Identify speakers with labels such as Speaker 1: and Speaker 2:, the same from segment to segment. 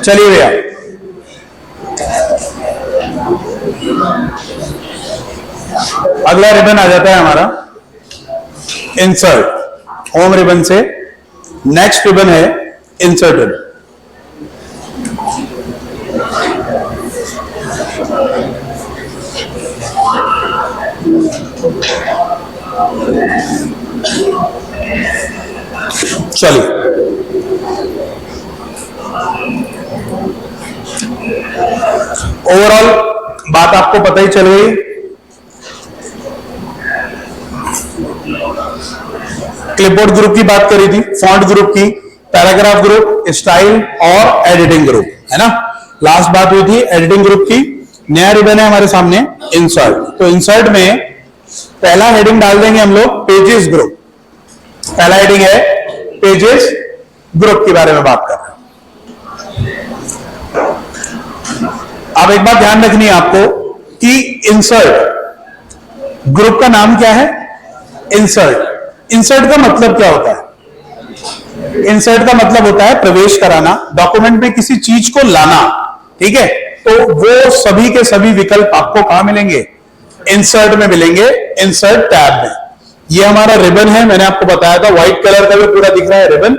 Speaker 1: चलिए भैया, अगला रिबन आ जाता है हमारा इंसर्ट। होम रिबन से नेक्स्ट रिबन है इंसर्ट रिबन। चलिए, ओवरऑल बात आपको पता ही चल गई। क्लिपबोर्ड ग्रुप की बात करी थी, फॉन्ट ग्रुप की, पैराग्राफ ग्रुप, स्टाइल और एडिटिंग ग्रुप, है ना। लास्ट बात हुई थी एडिटिंग ग्रुप की। नया रिबन है हमारे सामने इंसर्ट। तो इंसर्ट में पहला हेडिंग डाल देंगे हम लोग पेजेस ग्रुप। पहला हेडिंग है पेजेस ग्रुप के बारे में बात कर रहे हैं। अब एक बात ध्यान रखनी है आपको कि इंसर्ट ग्रुप का नाम क्या है? इंसर्ट। इंसर्ट का मतलब क्या होता है? इंसर्ट का मतलब होता है प्रवेश कराना, डॉक्यूमेंट में किसी चीज को लाना, ठीक है। तो वो सभी के सभी विकल्प आपको कहां मिलेंगे? इंसर्ट में मिलेंगे, इंसर्ट टैब में। ये हमारा रिबन है, मैंने आपको बताया था व्हाइट कलर का भी पूरा दिख रहा है रिबन।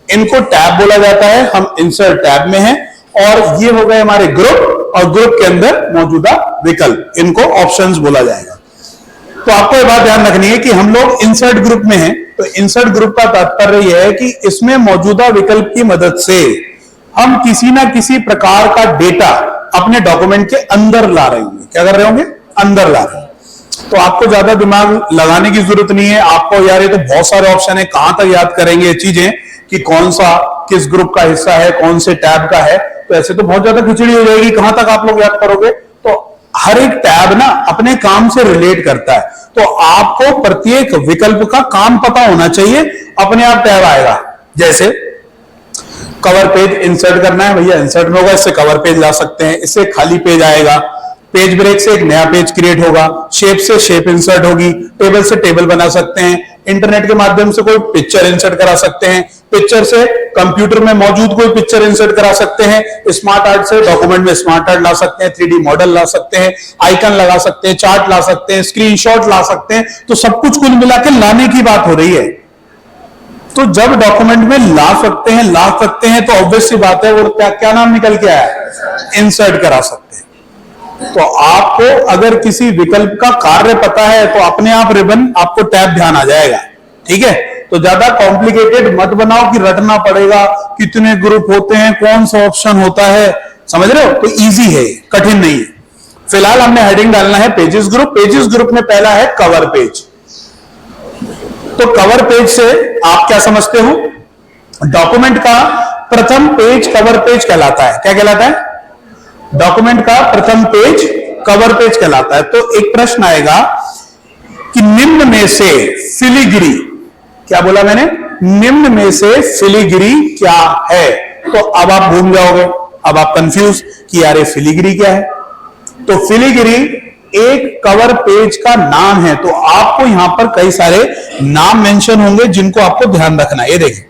Speaker 1: इनको टैब बोला जाता है, हम इंसर्ट टैब में हैं। और ये हो गए हमारे ग्रुप, और ग्रुप के अंदर मौजूदा विकल्प, इनको ऑप्शंस बोला जाएगा। तो आपको ये बात ध्यान रखनी है कि हम लोग इंसर्ट ग्रुप में हैं। तो इंसर्ट ग्रुप का तात्पर्य यह है कि इसमें मौजूदा विकल्प की मदद से हम किसी ना किसी प्रकार का डेटा अपने डॉक्यूमेंट के अंदर ला रहे होंगे। क्या कर रहे होंगे? अंदर ला रहे हैं। तो आपको ज्यादा दिमाग लगाने की जरूरत नहीं है। आपको यार ये तो बहुत सारे ऑप्शन है, कहां तक याद करेंगे ये चीजें कि कौन सा किस ग्रुप का हिस्सा है, कौन से टैब का है। तो ऐसे तो बहुत ज्यादा खिचड़ी हो जाएगी, कहां तक आप लोग याद करोगे। तो हर एक टैब ना अपने काम से रिलेट करता है। तो आपको प्रत्येक विकल्प का काम पता होना चाहिए, अपने आप टैब आएगा। जैसे कवर पेज इंसर्ट करना है भैया, इंसर्ट में होगा, इससे कवर पेज ला सकते हैं, इससे खाली पेज आएगा। पेज ब्रेक से एक नया पेज क्रिएट होगा, शेप से शेप इंसर्ट होगी, टेबल से टेबल बना सकते हैं, इंटरनेट के माध्यम से कोई पिक्चर इंसर्ट करा सकते हैं, पिक्चर से कंप्यूटर में मौजूद कोई पिक्चर इंसर्ट करा सकते हैं, स्मार्ट आर्ट से डॉक्यूमेंट में स्मार्ट आर्ट ला सकते हैं, 3D मॉडल ला सकते हैं, आइकन लगा सकते हैं, चार्ट ला सकते हैं, स्क्रीनशॉट ला सकते हैं। तो सब कुछ कुल मिला के लाने की बात हो रही है। तो जब डॉक्यूमेंट में ला सकते हैं तो ऑब्वियस सी बात है वो क्या नाम निकल के आया? इंसर्ट करा सकते हैं। तो आपको अगर किसी विकल्प का कार्य पता है तो अपने आप रिबन आपको टैब ध्यान आ जाएगा, ठीक है। तो ज्यादा कॉम्प्लिकेटेड मत बनाओ कि रटना पड़ेगा, कितने ग्रुप होते हैं, कौन सा ऑप्शन होता है, समझ रहे हो। तो इजी है, कठिन नहीं है। फिलहाल हमने हेडिंग डालना है पेजेस ग्रुप। पेजेस ग्रुप में पहला है कवर पेज। तो कवर पेज से आप क्या समझते हो? डॉक्यूमेंट का प्रथम पेज कवर पेज कहलाता है। क्या कहलाता है? डॉक्यूमेंट का प्रथम पेज कवर पेज कहलाता है। तो एक प्रश्न आएगा कि निम्न में से फिलिग्री, क्या बोला मैंने? निम्न में से फिलिग्री क्या है? तो अब आप भूल जाओगे, अब आप कंफ्यूज कि यार ये फिलिग्री क्या है। तो फिलिग्री एक कवर पेज का नाम है। तो आपको यहां पर कई सारे नाम मेंशन होंगे जिनको आपको ध्यान रखना है। ये देखिए,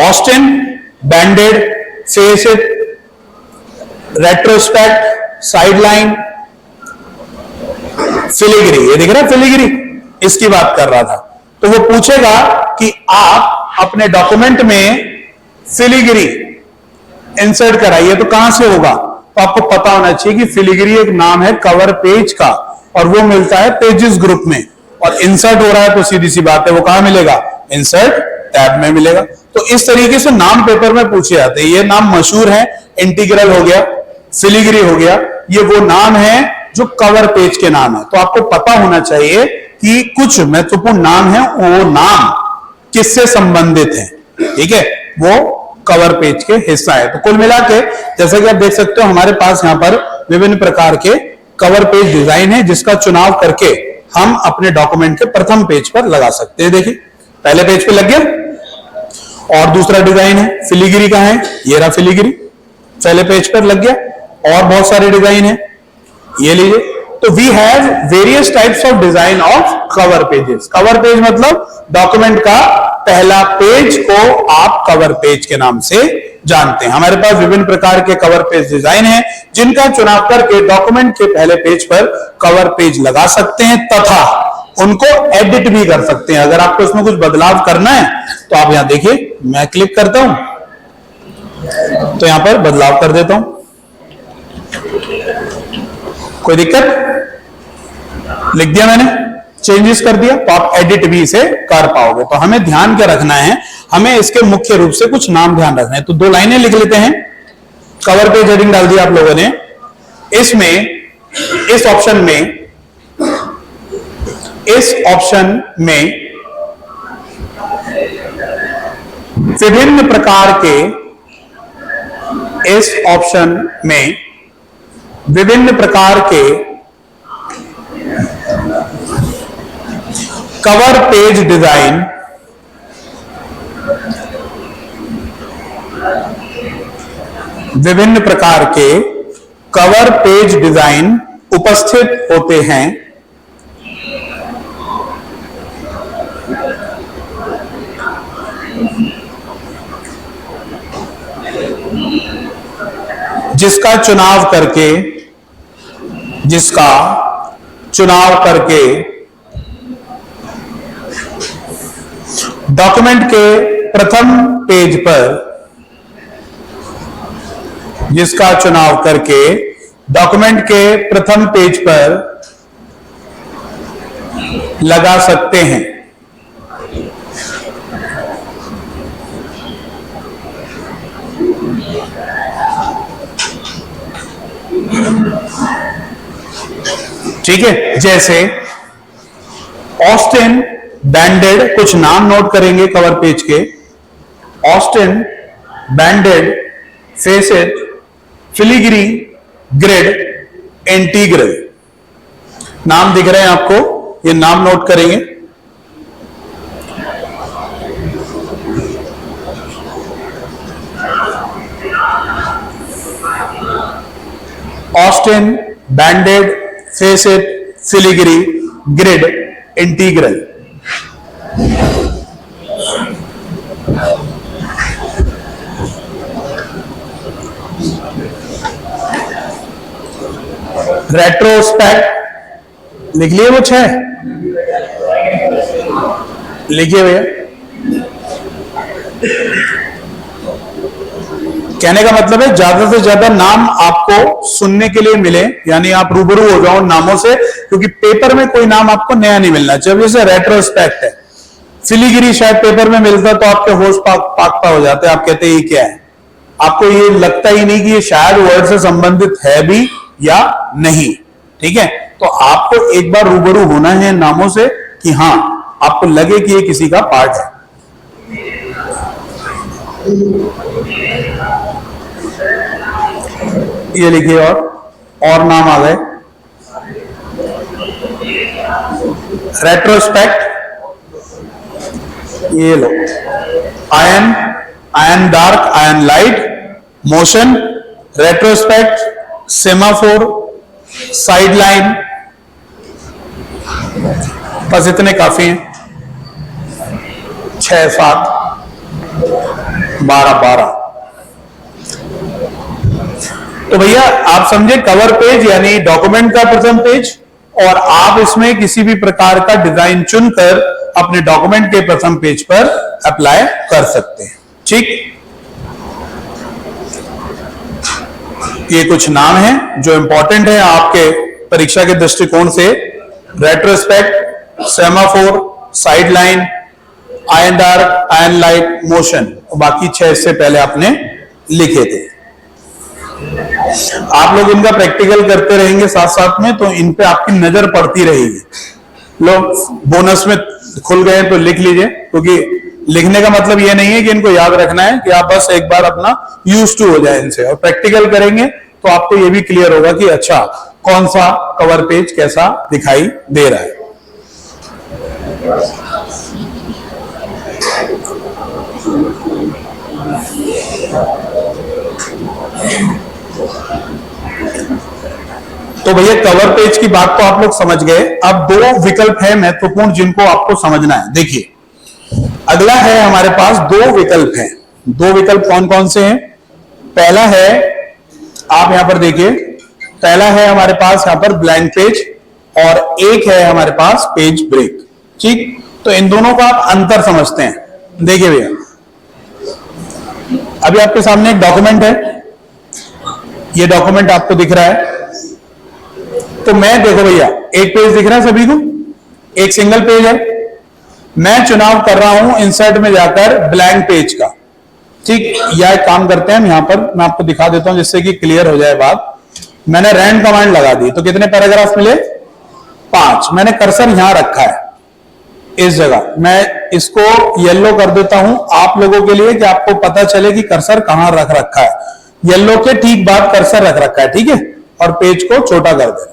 Speaker 1: Austin, banded, facet, retrospect, sideline, filigree. ये दिख रहा है फिलिग्री, इसकी बात कर रहा था। तो वो पूछेगा कि आप अपने डॉक्यूमेंट में फिलिग्री इंसर्ट कराइए तो कहां से होगा? तो आपको पता होना चाहिए कि फिलिग्री एक नाम है कवर पेज का, और वो मिलता है पेजेस ग्रुप में। और इंसर्ट हो रहा है तो सीधी सी बात है वो कहां मिलेगा? इंसर्ट टैब में मिलेगा। तो इस तरीके से नाम पेपर में पूछे जाते हैं। ये नाम मशहूर है, इंटीग्रल हो गया, फिलिग्री हो गया, ये वो नाम है जो कवर पेज के नाम है। तो आपको पता होना चाहिए कि कुछ महत्वपूर्ण नाम है, वो नाम किससे संबंधित है, ठीक है, वो कवर पेज के हिस्सा है। तो कुल मिला के जैसा कि आप देख सकते हो हमारे पास यहाँ पर विभिन्न प्रकार के कवर पेज डिजाइन है जिसका चुनाव करके हम अपने डॉक्यूमेंट के प्रथम पेज पर लगा सकते हैं। देखिए पहले पेज पे लग गया। और दूसरा डिजाइन है फिलिग्री का है, ये रहा फिलिग्री, पहले पेज पर लग गया। और बहुत सारे डिजाइन है, ये लीजिए। तो we have various types of design of cover pages. Cover page मतलब डॉक्यूमेंट का पहला पेज को आप कवर पेज के नाम से जानते हैं। हमारे पास विभिन्न प्रकार के कवर पेज डिजाइन हैं जिनका चुनाव करके डॉक्यूमेंट के पहले पेज पर कवर पेज लगा सकते हैं तथा उनको एडिट भी कर सकते हैं। अगर आपको इसमें कुछ बदलाव करना है तो आप यहां देखिए, मैं क्लिक करता हूं तो यहां पर बदलाव कर देता हूं, कोई दिक्कत? लिख दिया मैंने, चेंजेस कर दिया, तो आप एडिट भी इसे कर पाओगे। तो हमें ध्यान क्या रखना है, हमें इसके मुख्य रूप से कुछ नाम ध्यान रखना है। तो 2 लाइनें लिख लेते हैं। कवर पेज हेडिंग डाल दिया आप लोगों ने। इसमें इस ऑप्शन में विभिन्न प्रकार के कवर पेज डिजाइन उपस्थित होते हैं जिसका चुनाव करके डॉक्यूमेंट के प्रथम पेज पर लगा सकते हैं। ठीक है, जैसे ऑस्टिन बैंडेड, कुछ नाम नोट करेंगे कवर पेज के। Austin banded, facet, filigree, grid, integral. नाम दिख रहे हैं आपको, ये नाम नोट करेंगे। Austin banded, facet, filigree, grid, integral. Retrospect लिख लिए, वो 6 लिखिए भैया। कहने का मतलब है ज्यादा से ज्यादा नाम आपको सुनने के लिए मिले, यानी आप रूबरू हो जाओ नामों से, क्योंकि पेपर में कोई नाम आपको नया नहीं मिलना चाहिए। जैसे रेट्रोस्पेक्ट है, फिलिग्री शायद पेपर में मिलता तो आपके होश पाकता हो जाते, आप कहते ये क्या है, आपको ये लगता ही नहीं कि ये शायद वर्ड से संबंधित है भी या नहीं। ठीक है, तो आपको एक बार रूबरू होना है नामों से कि हां आपको लगे कि ये किसी का पार्ट है। ये लिखिए, और नाम आ गए। रेट्रोस्पेक्ट, ये लो, ion dark, ion light, motion, retrospect, semaphore, sideline. बस इतने काफी हैं, 6, 7, 12। तो भैया आप समझे, कवर पेज यानी डॉक्यूमेंट का प्रथम पेज, और आप इसमें किसी भी प्रकार का डिजाइन चुनकर अपने डॉक्यूमेंट के प्रथम पेज पर अप्लाई कर सकते हैं। ठीक, ये कुछ नाम हैं जो इंपॉर्टेंट है आपके परीक्षा के दृष्टिकोण से। Retrospect, semaphore, side line, ion dark, ion light, motion, बाकी 6 इससे पहले आपने लिखे थे। आप लोग इनका प्रैक्टिकल करते रहेंगे साथ साथ में, तो इन पे आपकी नजर पड़ती रहेगी। लोग बोनस में खुल गए तो लिख लीजिए, क्योंकि लिखने का मतलब ये नहीं है कि इनको याद रखना है, कि आप बस एक बार अपना यूज टू हो जाए इनसे, और प्रैक्टिकल करेंगे तो आपको ये भी क्लियर होगा कि अच्छा कौन सा कवर पेज कैसा दिखाई दे रहा है। तो भैया कवर पेज की बात तो आप लोग समझ गए। अब 2 विकल्प है महत्वपूर्ण जिनको आपको समझना है। देखिए, अगला है हमारे पास 2 विकल्प हैं। 2 विकल्प कौन कौन से हैं? पहला है, आप यहां पर देखिए, पहला है हमारे पास यहां पर ब्लैंक पेज और एक है हमारे पास पेज ब्रेक। ठीक, तो इन दोनों का आप अंतर समझते हैं। देखिए भैया, अभी आपके सामने एक डॉक्यूमेंट है, ये डॉक्यूमेंट आपको दिख रहा है, तो मैं देखो भैया, एक पेज दिख रहा है सभी को, एक सिंगल पेज है, मैं चुनाव कर रहा हूं इंसर्ट में जाकर ब्लैंक पेज का। ठीक, या एक काम करते हैं, हम यहां पर मैं आपको दिखा देता हूं जिससे कि क्लियर हो जाए बात। मैंने रैंड कमांड लगा दी, तो कितने पैराग्राफ मिले? 5। मैंने कर्सर यहां रखा है इस जगह, मैं इसको येलो कर देता हूं आप लोगों के लिए कि आपको पता चले कि कर्सर कहां रख रखा है। येलो के ठीक बाद कर्सर रख रखा है, ठीक है, और पेज को छोटा कर दे।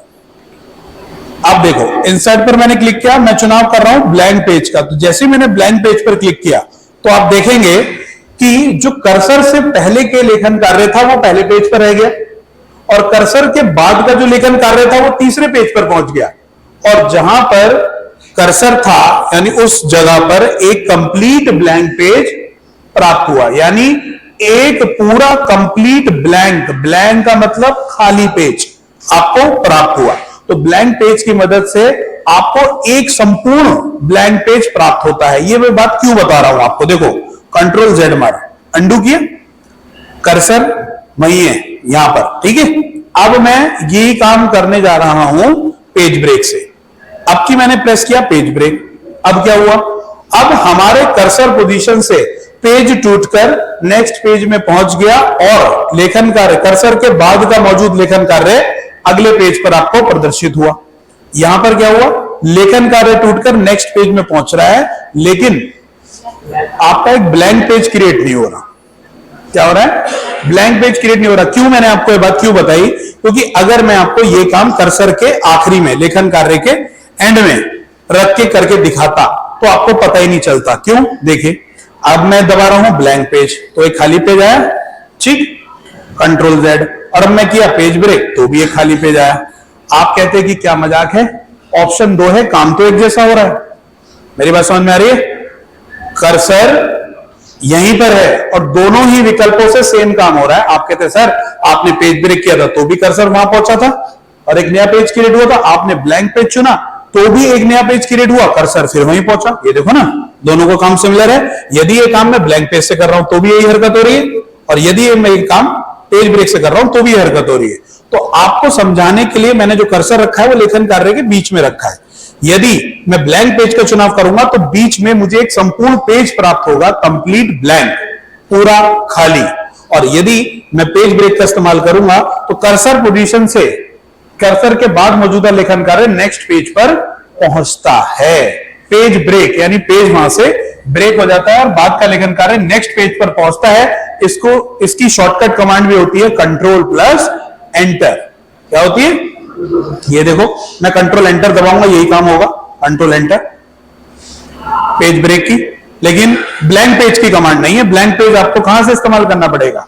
Speaker 1: अब देखो, इंसर्ट पर मैंने क्लिक किया, मैं चुनाव कर रहा हूं ब्लैंक पेज का। तो जैसे ही मैंने ब्लैंक पेज पर क्लिक किया तो आप देखेंगे कि जो कर्सर से पहले के लेखन कार्य था वो पहले पेज पर रह गया, और कर्सर के बाद का जो लेखन कार्य था वो तीसरे पेज पर पहुंच गया, और जहां पर कर्सर था यानी उस जगह पर एक कंप्लीट ब्लैंक पेज प्राप्त हुआ, यानी एक पूरा कंप्लीट ब्लैंक, ब्लैंक का मतलब खाली पेज आपको प्राप्त हुआ। तो ब्लैंक पेज की मदद से आपको एक संपूर्ण ब्लैंक पेज प्राप्त होता है। ये मैं बात क्यों बता रहा हूं आपको, देखो कंट्रोल जेड मारा, अंडू किया, कर्सर वही है यहां पर, ठीक है। अब मैं यही काम करने जा रहा हूं पेज ब्रेक से। अब की मैंने प्रेस किया पेज ब्रेक, अब क्या हुआ, अब हमारे कर्सर पोजीशन से पेज टूटकर नेक्स्ट पेज में पहुंच गया, और लेखन कार्य, कर्सर के बाद का मौजूद लेखन कार्य अगले पेज पर आपको प्रदर्शित हुआ। यहां पर क्या हुआ, लेखन कार्य टूटकर नेक्स्ट पेज में पहुंच रहा है, लेकिन आपका एक ब्लैंक पेज क्रिएट नहीं हो रहा। क्या हो रहा है, ब्लैंक पेज क्रिएट नहीं हो रहा। क्यों, मैंने आपको ये बात क्यों बताई, क्योंकि अगर मैं आपको ये काम कर्सर के आखिरी में, लेखन कार्य के एंड में रख के करके दिखाता तो आपको पता ही नहीं चलता। क्यों, देखिए अब मैं दबा रहा हूं ब्लैंक पेज, तो एक खाली पेज आया, ठीक, कंट्रोल जेड, और अब मैं किया पेज ब्रेक तो भी एक खाली पेज आया। आप कहते हैं कि क्या मजाक है, ऑप्शन 2 है, काम तो एक जैसा हो रहा है। मेरी बात समझ में आ रही है, कर्सर यहीं पर है और दोनों ही विकल्पों से सेम काम हो रहा है। आप कहते हैं सर आपने पेज ब्रेक किया था तो भी कर्सर वहां पहुंचा था और एक नया पेज क्रिएट हुआ था, आपने ब्लैंक पेज चुना तो भी एक नया पेज क्रिएट हुआ, कर्सर फिर वहीं पहुंचा। ये देखो ना, दोनों को काम सिमिलर है। यदि ये काम मैं ब्लैंक पेज से कर रहा हूं तो भी यही हरकत हो रही है, और यदि मैं ये काम पेज ब्रेक से कर रहा हूं तो भी हरकत हो रही है। तो आपको समझाने के लिए मैंने जो कर्सर रखा है वो लेखन कार्य के बीच में रखा है। यदि मैं ब्लैंक पेज का चुनाव करूंगा तो बीच में मुझे एक संपूर्ण पेज प्राप्त होगा, कंप्लीट ब्लैंक, पूरा खाली। और यदि मैं पेज ब्रेक का इस्तेमाल करूंगा तो कर्सर पोजीशन से, कर्सर के बाद मौजूदा लेखन कार्य नेक्स्ट पेज पर पहुंचता है। पेज ब्रेक यानी पेज वहां से ब्रेक हो जाता है और बाद का लेखन कार्य नेक्स्ट पेज पर पहुंचता है। इसको, इसकी शॉर्टकट कमांड भी होती है कंट्रोल प्लस एंटर। क्या होती है, ये देखो, मैं कंट्रोल एंटर दबाऊंगा यही काम होगा, कंट्रोल एंटर, पेज ब्रेक की। लेकिन ब्लैंक पेज की कमांड नहीं है, ब्लैंक पेज आपको कहां से इस्तेमाल करना पड़ेगा।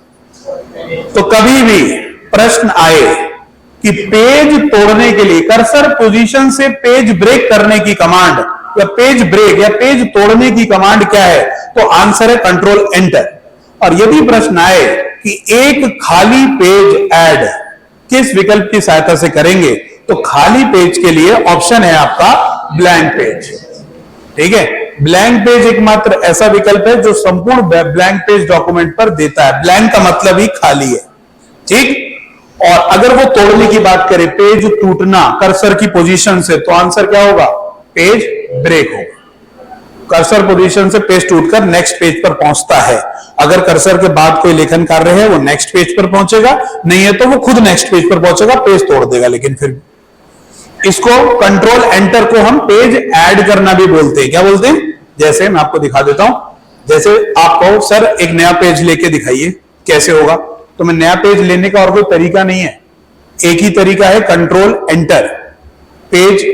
Speaker 1: तो कभी भी प्रश्न आए कि पेज तोड़ने के लिए कर्सर पोजीशन से पेज ब्रेक करने की कमांड या पेज ब्रेक या पेज तोड़ने की कमांड क्या है, तो आंसर है कंट्रोल एंटर। और यदि प्रश्न आए कि एक खाली पेज ऐड किस विकल्प की सहायता से करेंगे, तो खाली पेज के लिए ऑप्शन है आपका ब्लैंक पेज। ठीक है, ब्लैंक पेज एकमात्र ऐसा विकल्प है जो संपूर्ण ब्लैंक पेज डॉक्यूमेंट पर देता है। ब्लैंक का मतलब ही खाली है, ठीक। और अगर वो तोड़ने की बात करें, पेज टूटना कर्सर की पोजीशन से, तो आंसर क्या होगा, पेज ब्रेक होगा। कर्सर पोजीशन से पेज टूटकर नेक्स्ट पेज पर पहुंचता है। अगर कर्सर के बाद कोई लेखन कार्य है वो नेक्स्ट पेज पर पहुंचेगा, नहीं है तो वो खुद नेक्स्ट पेज पर पहुंचेगा, पेज तोड़ देगा। लेकिन फिर इसको कंट्रोल एंटर को हम पेज ऐड करना भी बोलते हैं। क्या बोलते हैं, जैसे मैं आपको दिखा देता हूं। जैसे आप कहो सर एक नया पेज लेके दिखाइए, कैसे होगा, तो मैं नया पेज लेने का और कोई तरीका नहीं है, एक ही तरीका है कंट्रोल एंटर। पेज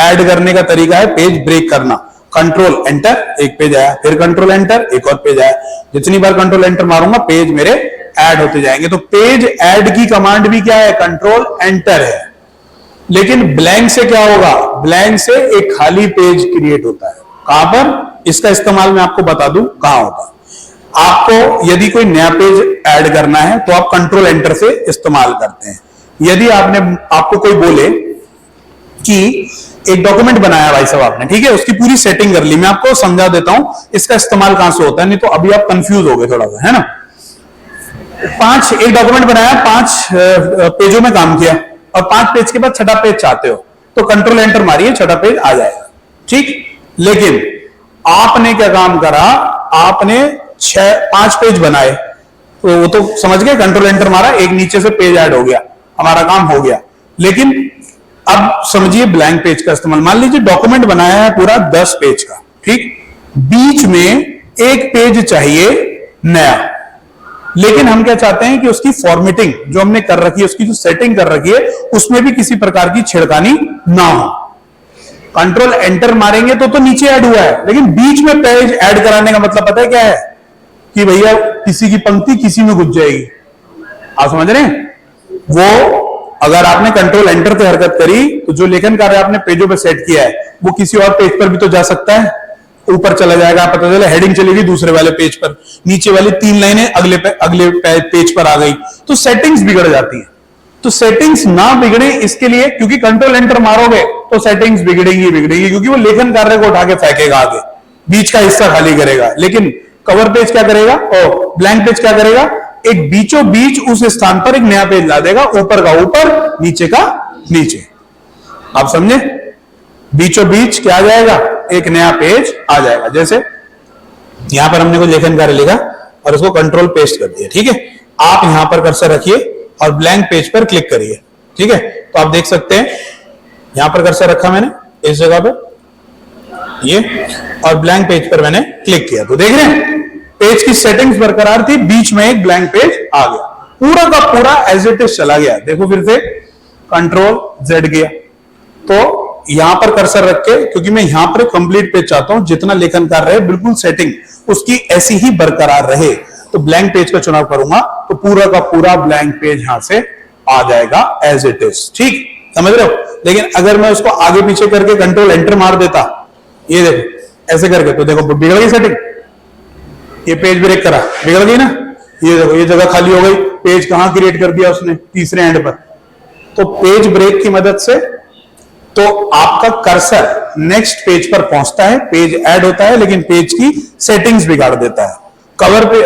Speaker 1: ऐड करने का तरीका है पेज ब्रेक करना। कंट्रोल एंटर, एक पेज आया, फिर कंट्रोल एंटर, एक और पेज आया। जितनी बार कंट्रोल एंटर मारूंगा पेज मेरे ऐड होते जाएंगे। तो पेज ऐड की कमांड भी क्या है, कंट्रोल एंटर है। लेकिन ब्लैंक से क्या होगा, ब्लैंक से एक खाली पेज क्रिएट होता है। कहां पर, इसका इस्तेमाल मैं आपको बता दूं कहां होगा। आपको यदि कोई नया पेज ऐड करना है तो आप कंट्रोल एंटर से इस्तेमाल करते हैं। यदि आपको कोई बोले कि एक डॉक्यूमेंट बनाया भाई साहब आपने, ठीक है, उसकी पूरी सेटिंग कर ली, मैं आपको समझा देता हूं इसका इस्तेमाल कहां से होता है, नहीं तो अभी आप कंफ्यूज हो गए थोड़ा सा, है ना। एक डॉक्यूमेंट बनाया, 5 पेजों में काम किया और 5 पेज के बाद छठा पेज चाहते हो तो कंट्रोल एंटर मारिए, छठा पेज आ जाएगा, ठीक। लेकिन आपने क्या काम करा, आपने 5 पेज बनाए, तो वो तो समझ गए, कंट्रोल एंटर मारा, एक नीचे से पेज ऐड हो गया, हमारा काम हो गया। लेकिन अब समझिए ब्लैंक पेज का इस्तेमाल। मान लीजिए डॉक्यूमेंट बनाया है पूरा 10 पेज का, ठीक, बीच में एक पेज चाहिए नया, लेकिन हम क्या चाहते हैं कि उसकी फॉर्मेटिंग जो हमने कर रखी है, उसकी जो सेटिंग कर रखी है, उसमें भी किसी प्रकार की छेड़खानी ना हो। कंट्रोल एंटर मारेंगे तो नीचे ऐड हुआ है, लेकिन बीच में पेज ऐड कराने का मतलब पता है क्या है, कि भैया किसी की पंक्ति किसी में घुस जाएगी। आप समझ रहे हैं? वो अगर आपने कंट्रोल एंटर पे हरकत करी तो जो लेखन कार्य आपने पेजों पे सेट किया है वो किसी और पेज पर भी तो जा सकता है, ऊपर चला जाएगा, पता चला हेडिंग चलेगी दूसरे वाले पेज पर, नीचे वाली 3 लाइनें अगले पेज पर आ गई, तो सेटिंग्स बिगड़ जाती है। तो सेटिंग्स ना बिगड़े इसके लिए, क्योंकि कंट्रोल एंटर मारोगे तो सेटिंग्स बिगड़ेंगी, क्योंकि वो लेखन कार्य को उठा के फेंकेगा आगे, बीच का हिस्सा खाली करेगा। लेकिन कवर पेज क्या करेगा और ब्लैंक पेज क्या करेगा, एक बीचों बीच उस स्थान पर एक नया पेज ला देगा, ऊपर का ऊपर, नीचे का नीचे। आप समझे? बीचों बीच क्या आ जाएगा, एक नया पेज आ जाएगा। जैसे यहां पर हमने कोई लेखन कार्य लिखा और उसको कंट्रोल पेस्ट कर दिया, ठीक है। आप यहां पर कर्सर रखिए और ब्लैंक पेज पर क्लिक करिए, ठीक है। तो आप देख सकते हैं यहां पर कर्सर रखा मैंने इस जगह पर ये, और ब्लैंक पेज पर मैंने क्लिक किया, तो देख रहे हैं पेज की सेटिंग्स बरकरार थी, बीच में एक ब्लैंक पेज आ गया, पूरा का पूरा एज इट इज चला गया। देखो फिर से कंट्रोल जेड गया, तो यहां पर कर्सर रख के, क्योंकि मैं यहां पर कंप्लीट पेज चाहता हूं, जितना लेखन कर रहे बिल्कुल सेटिंग उसकी ऐसी ही बरकरार रहे, तो ब्लैंक पेज का चुनाव करूंगा तो पूरा का पूरा ब्लैंक पेज यहां से आ जाएगा एज इट इज, ठीक, समझ रहे हो। लेकिन अगर मैं उसको आगे पीछे करके कंट्रोल एंटर मार देता, ये देखो ऐसे करके, तो देखो बिगड़ गई सेटिंग, ये पेज ब्रेक करा, बिगड़ गई ना, ये देखो ये जगह खाली हो गई, पेज कहां क्रिएट कर दिया उसने, तीसरे एंड पर। तो पेज ब्रेक की मदद से तो आपका कर्सर नेक्स्ट पेज पर पहुंचता है, पेज ऐड होता है, लेकिन पेज की सेटिंग्स बिगाड़ देता है। कवर पे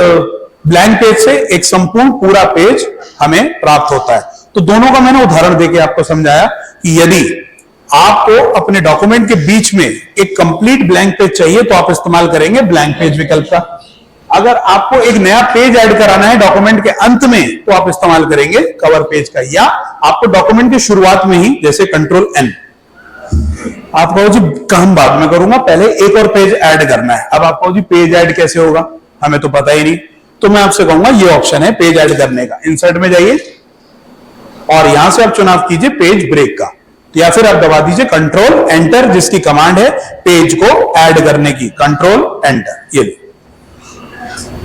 Speaker 1: ब्लैंक पेज से एक संपूर्ण पूरा पेज हमें प्राप्त होता है। तो दोनों का मैंने उदाहरण देके आपको समझाया कि यदि आपको अपने डॉक्यूमेंट के बीच में एक कंप्लीट ब्लैंक पेज चाहिए तो आप इस्तेमाल करेंगे ब्लैंक पेज विकल्प का। अगर आपको एक नया पेज ऐड कराना है डॉक्यूमेंट के अंत में तो आप इस्तेमाल करेंगे कवर पेज का, या आपको डॉक्यूमेंट की शुरुआत में ही, जैसे कंट्रोल एन। आप कहो जी काम बाद में करूंगा, पहले एक और पेज ऐड करना है। अब आप कहो जी पेज ऐड कैसे होगा, हमें तो पता ही नहीं, तो मैं आपसे कहूंगा ये ऑप्शन है पेज ऐड करने का। इंसर्ट में जाइए और यहां से आप चुनाव कीजिए पेज ब्रेक का, या फिर आप दबा दीजिए कंट्रोल एंटर, जिसकी कमांड है पेज को ऐड करने की, कंट्रोल एंटर। ये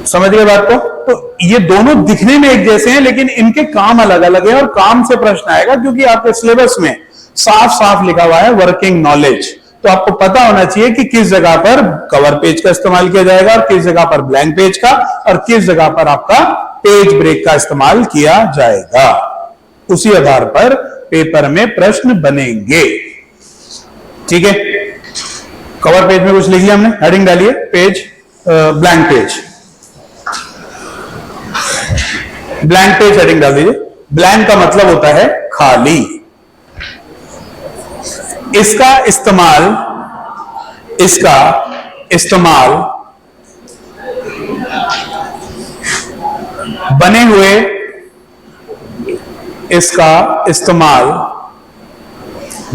Speaker 1: समझ गए बात को? तो ये दोनों दिखने में एक जैसे हैं, लेकिन इनके काम अलग अलग है, और काम से प्रश्न आएगा क्योंकि आपके सिलेबस में साफ साफ लिखा हुआ है वर्किंग नॉलेज। तो आपको पता होना चाहिए कि किस जगह पर कवर पेज का इस्तेमाल किया जाएगा और किस जगह पर ब्लैंक पेज का, और किस जगह पर आपका पेज ब्रेक का इस्तेमाल किया जाएगा। उसी आधार पर पेपर में प्रश्न बनेंगे, ठीक है। कवर पेज में कुछ लिख लिया हमने, हेडिंग डालिए page blank page, blank page heading डाल दीजिए। ब्लैंक का मतलब होता है खाली। इसका इस्तेमाल बने हुए, इसका इस्तेमाल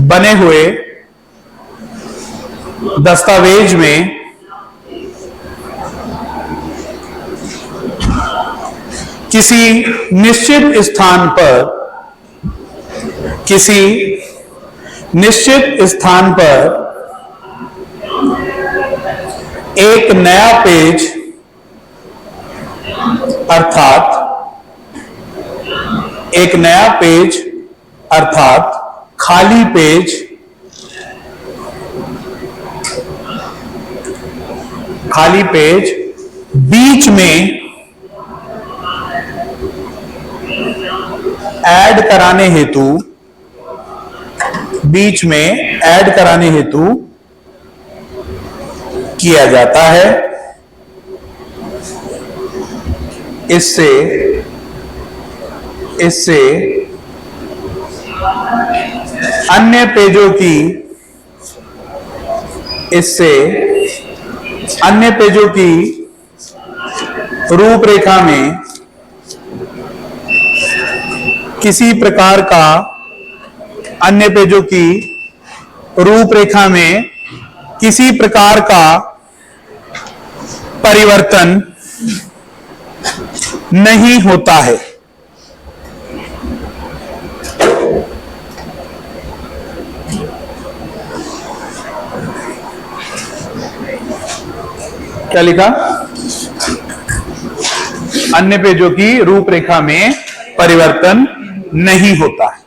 Speaker 1: बने हुए दस्तावेज में किसी निश्चित स्थान पर एक नया पेज अर्थात खाली पेज बीच में ऐड कराने हेतु, बीच में ऐड कराने हेतु किया जाता है। इससे अन्य पेजों की, इससे अन्य पेजों की रूपरेखा में किसी प्रकार का, अन्य पेजों की रूपरेखा में किसी प्रकार का परिवर्तन नहीं होता है। क्या लिखा? अन्य पेजों की रूपरेखा में परिवर्तन नहीं होता है।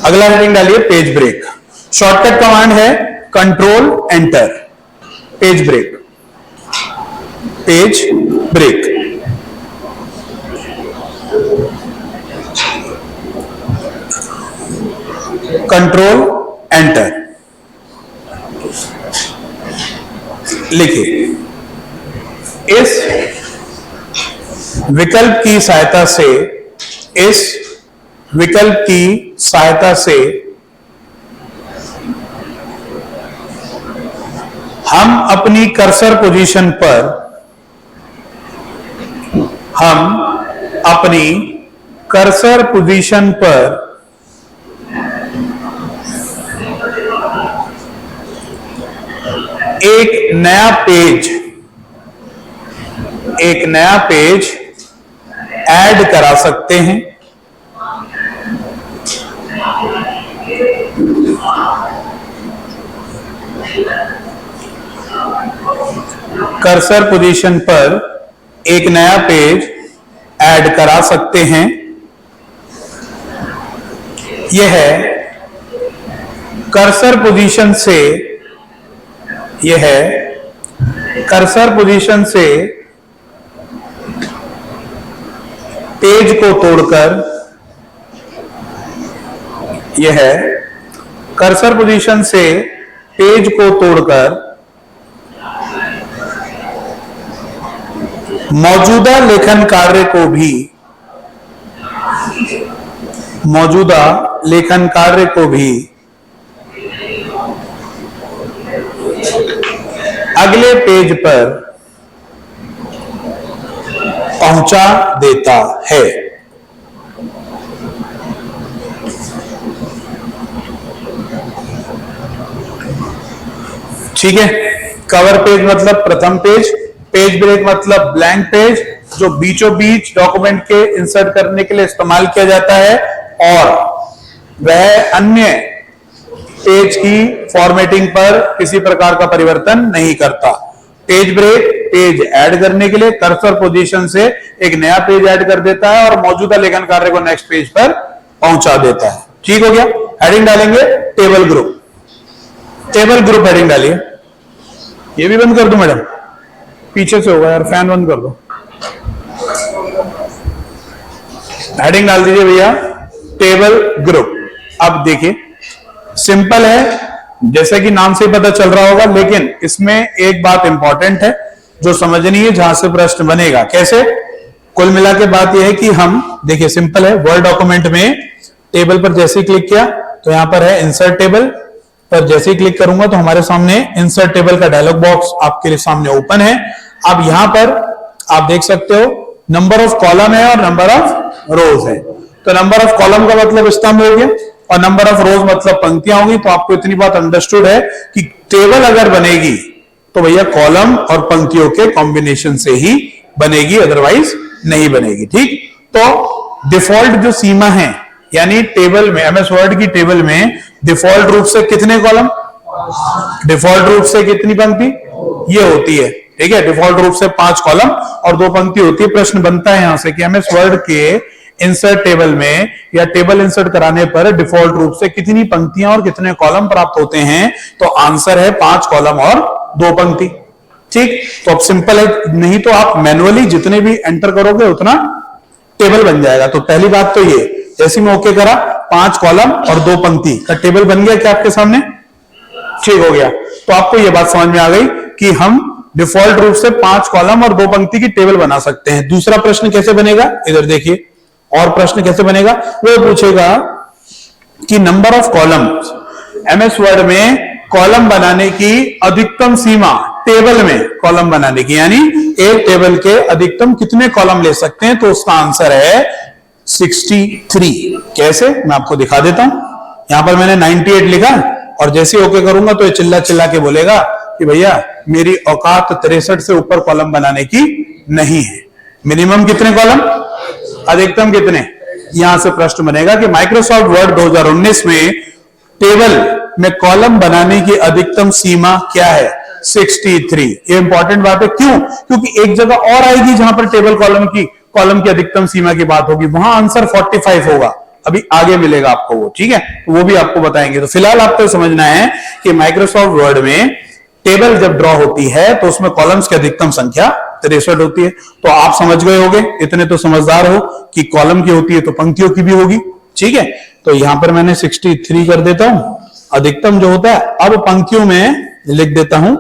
Speaker 1: अगला हेडिंग डालिए पेज ब्रेक। शॉर्टकट कमांड है control enter, page break, page break. Control enter लिखिए। इस विकल्प की सहायता से, इस विकल्प की सहायता से हम अपनी कर्सर पोजीशन पर, हम अपनी कर्सर पोजीशन पर एक नया पेज ऐड करा सकते हैं। कर्सर पोजीशन पर एक नया पेज ऐड करा सकते हैं। यह कर्सर पोजीशन से, यह कर्सर पोजीशन से पेज को तोड़कर, यह कर्सर पोजीशन से पेज को तोड़कर मौजूदा लेखन कार्य को भी, मौजूदा लेखन कार्य को भी अगले पेज पर पहुंचा देता है। ठीक है। कवर पेज मतलब प्रथम पेज, पेज ब्रेक मतलब ब्लैंक पेज, जो बीचों बीच डॉक्यूमेंट के इंसर्ट करने के लिए इस्तेमाल किया जाता है और वह अन्य पेज की फॉर्मेटिंग पर किसी प्रकार का परिवर्तन नहीं करता। पेज ब्रेक पेज ऐड करने के लिए कर्सर पोजीशन से एक नया पेज ऐड कर देता है और मौजूदा लेखन कार्य को नेक्स्ट पेज पर पहुंचा देता है। ठीक हो गया। हेडिंग डालेंगे table group, table group heading डालिए। ये भी बंद कर दो मैडम, पीछे से होगा यार, फैन बंद कर दो। हेडिंग डाल दीजिए भैया टेबल ग्रुप। अब देखिए सिंपल है, जैसे कि नाम से पता चल रहा होगा, लेकिन इसमें एक बात इंपॉर्टेंट है जो समझनी है, जहां से प्रश्न बनेगा। कैसे? कुल मिला के बात यह है कि हम देखिए सिंपल है, वर्ड डॉक्यूमेंट में टेबल पर जैसे ही क्लिक किया तो यहां पर है इंसर्ट टेबल, पर जैसे ही क्लिक करूंगा तो हमारे सामने इंसर्ट टेबल का डायलॉग बॉक्स आपके सामने ओपन है। अब यहां पर आप देख सकते हो नंबर ऑफ कॉलम है और नंबर ऑफ रोज है। तो नंबर ऑफ कॉलम का मतलब स्तंभ हो गया और नंबर ऑफ रोज मतलब पंक्तियां होंगी। तो आपको इतनी बात अंडरस्टूड है कि टेबल अगर बनेगी तो भैया कॉलम और पंक्तियों के कॉम्बिनेशन से ही बनेगी, अदरवाइज नहीं बनेगी। ठीक, तो डिफॉल्ट जो सीमा है, यानी टेबल में, एमएस वर्ड की टेबल में डिफॉल्ट रूप से कितने कॉलम, डिफॉल्ट रूप से कितनी पंक्ति ये होती है। ठीक है, डिफॉल्ट रूप से 5 कॉलम और 2 पंक्ति होती है। प्रश्न बनता है यहां से कि एमएस वर्ड के इंसर्ट टेबल में या टेबल इंसर्ट कराने पर डिफॉल्ट रूप से कितनी पंक्तियां और कितने कॉलम प्राप्त होते हैं? तो आंसर है 5 कॉलम और 2 पंक्ति। ठीक, तो अब सिंपल है, नहीं तो आप मैनुअली जितने भी एंटर करोगे उतना टेबल बन जाएगा। तो पहली बात तो ये, जैसे मैं ओके करा 5 कॉलम और 2 पंक्ति का टेबल बन गया क्या आपके सामने? ठीक हो गया। तो आपको ये बात समझ में आ गई कि हम डिफॉल्ट रूप से 5 कॉलम और 2 पंक्ति की टेबल बना सकते हैं। दूसरा प्रश्न कैसे बनेगा, इधर देखिए, और प्रश्न कैसे बनेगा, वो पूछेगा कि number of columns, MS word में कॉलम बनाने की अधिकतम सीमा, टेबल में कॉलम बनाने की, यानी एक टेबल के अधिकतम कितने कॉलम ले सकते हैं? तो उसका आंसर है 63। कैसे, मैं आपको दिखा देता हूं। यहां पर मैंने 98 लिखा और जैसे ओके करूंगा तो ये चिल्ला चिल्ला के बोलेगा कि भैया मेरी औकात 63 से ऊपर कॉलम बनाने की नहीं है। मिनिमम कितने कॉलम, अधिकतम कितने? यहां से प्रश्न बनेगा कि माइक्रोसॉफ्ट वर्ड 2019 में टेबल में कॉलम बनाने की अधिकतम सीमा क्या है? 63। ये इंपॉर्टेंट बात है। क्यों? क्योंकि एक जगह और आएगी जहां पर टेबल कॉलम की अधिकतम सीमा की बात होगी, वहां आंसर 45 होगा। अभी आगे मिलेगा आपको वो, ठीक है, तो वो भी आपको बताएंगे। तो फिलहाल आपको समझना है कि माइक्रोसॉफ्ट वर्ड में टेबल जब ड्रॉ होती है तो उसमें कॉलम्स की अधिकतम संख्या 63 होती है। तो आप समझ गए होंगे, इतने तो समझदार हो कि कॉलम की होती है तो पंक्तियों की भी होगी। ठीक है, तो यहां पर मैंने 63 कर देता हूं, अधिकतम जो होता है। अब पंक्तियों में लिख देता हूं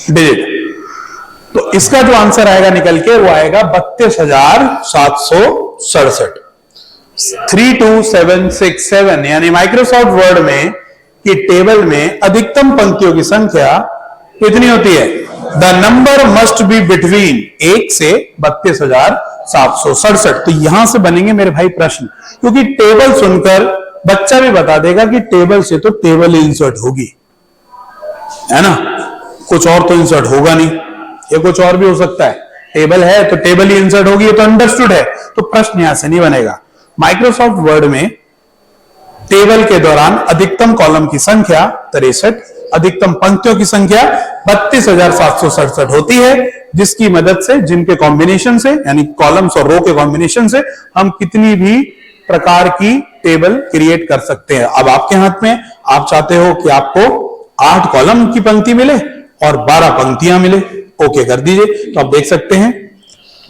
Speaker 1: डिजिट। तो इसका जो आंसर आएगा निकल के, वो आएगा 32,767, 32767। यानी माइक्रोसॉफ्ट वर्ड में कि टेबल में अधिकतम पंक्तियों की संख्या कितनी होती है? The number must be between 1 से 32,767। तो यहां से बनेंगे मेरे भाई प्रश्न, क्योंकि टेबल सुनकर बच्चा भी बता देगा कि टेबल से तो टेबल इंसर्ट होगी, है ना, कुछ और तो इंसर्ट होगा नहीं। ये कुछ और भी हो सकता है, टेबल है तो टेबल ही इंसर्ट होगी, ये तो अंडरस्टूड है। तो प्रश्न यहां से नहीं बनेगा। माइक्रोसॉफ्ट वर्ड में टेबल के दौरान अधिकतम कॉलम की संख्या 63, अधिकतम पंक्तियों की संख्या 32,767 होती है, जिसकी मदद से, जिनके कॉम्बिनेशन से, यानी कॉलम्स और रो के कॉम्बिनेशन से हम कितनी भी प्रकार की टेबल क्रिएट कर सकते हैं। अब आपके हाथ में, आप चाहते हो कि आपको 8 कॉलम की पंक्ति मिले और 12 पंक्तियां मिले, ओके कर दीजिए। तो आप देख सकते हैं,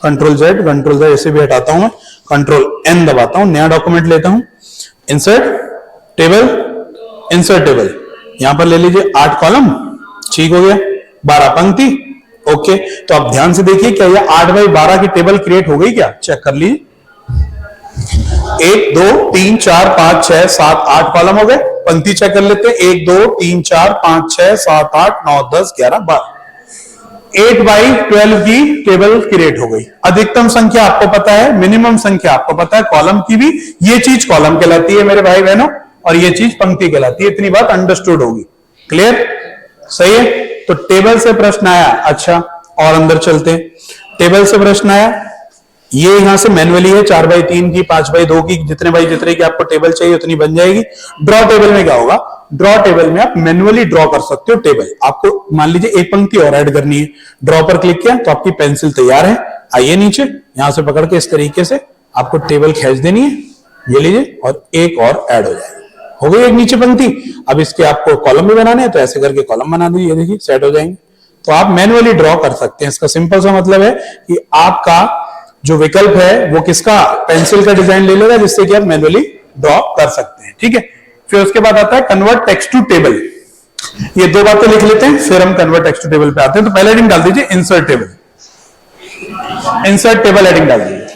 Speaker 1: कंट्रोल Z ऐसे भी हटाता हूं मैं, कंट्रोल N दबाता हूं, नया डॉक्यूमेंट लेता हूं, इंसर्ट टेबल, इंसर्ट टेबल, यहां पर ले लीजिए 8 कॉलम, ठीक हो गया, 12 पंक्ति, ओके। तो आप ध्यान से देखिए, क्या यह 8 बाई 12 की टेबल क्रिएट हो गई क्या? चेक कर लीजिए। 1 2 3 4 5 6 7 8 कॉलम हो गए। पंक्ति चेक कर लेते हैं, 1 2 3 4 5 6 7 8 9 10 11 12, 8 बाई 12 की टेबल क्रिएट हो गई। अधिकतम संख्या आपको पता है, मिनिमम संख्या आपको पता है, कॉलम की भी। ये चीज कॉलम कहलाती है मेरे भाई बहनों, और ये चीज पंक्ति कहलाती है। इतनी बात अंडरस्टूड होगी, क्लियर, सही है। तो टेबल से प्रश्न आया, अच्छा, और अंदर चलते हैं। टेबल से प्रश्न आया, ये यहां से मैनुअली है, 4 बाई 3 की, 5 बाई 2 की, जितने बाई जितने की आपको टेबल चाहिए उतनी बन जाएगी। ड्रॉ टेबल में क्या होगा? ड्रॉ टेबल में आप मैनुअली ड्रॉ कर सकते हो टेबल। आपको मान लीजिए एक पंक्ति और ऐड करनी है, ड्रॉ पर क्लिक किया तो आपकी पेंसिल तैयार है। आइए नीचे, यहां से पकड़ के इस तरीके से आपको टेबल खींच देनी है, ये लीजिए, और एक और ऐड हो जाएगा, हो गई एक नीचे पंक्ति। अब इसके आपको कॉलम भी बनाने हैं तो ऐसे करके कॉलम बना दीजिए, देखिए सेट हो जाएंगे। तो आप मैनुअली ड्रॉ कर सकते हैं। इसका सिंपल सा मतलब है कि आपका जो विकल्प है वो किसका, पेंसिल का डिजाइन ले लेगा, जिससे कि आप मैनुअली ड्रॉ कर सकते हैं। ठीक है, फिर उसके बाद आता है कन्वर्ट टेक्स्ट टू टेबल। ये 2 बातें लिख लेते हैं, फिर हम कन्वर्ट टेक्स्ट टू टेबल पे आते हैं। तो पहले हेडिंग डाल दीजिए insert table, insert table heading डाल दीजिए,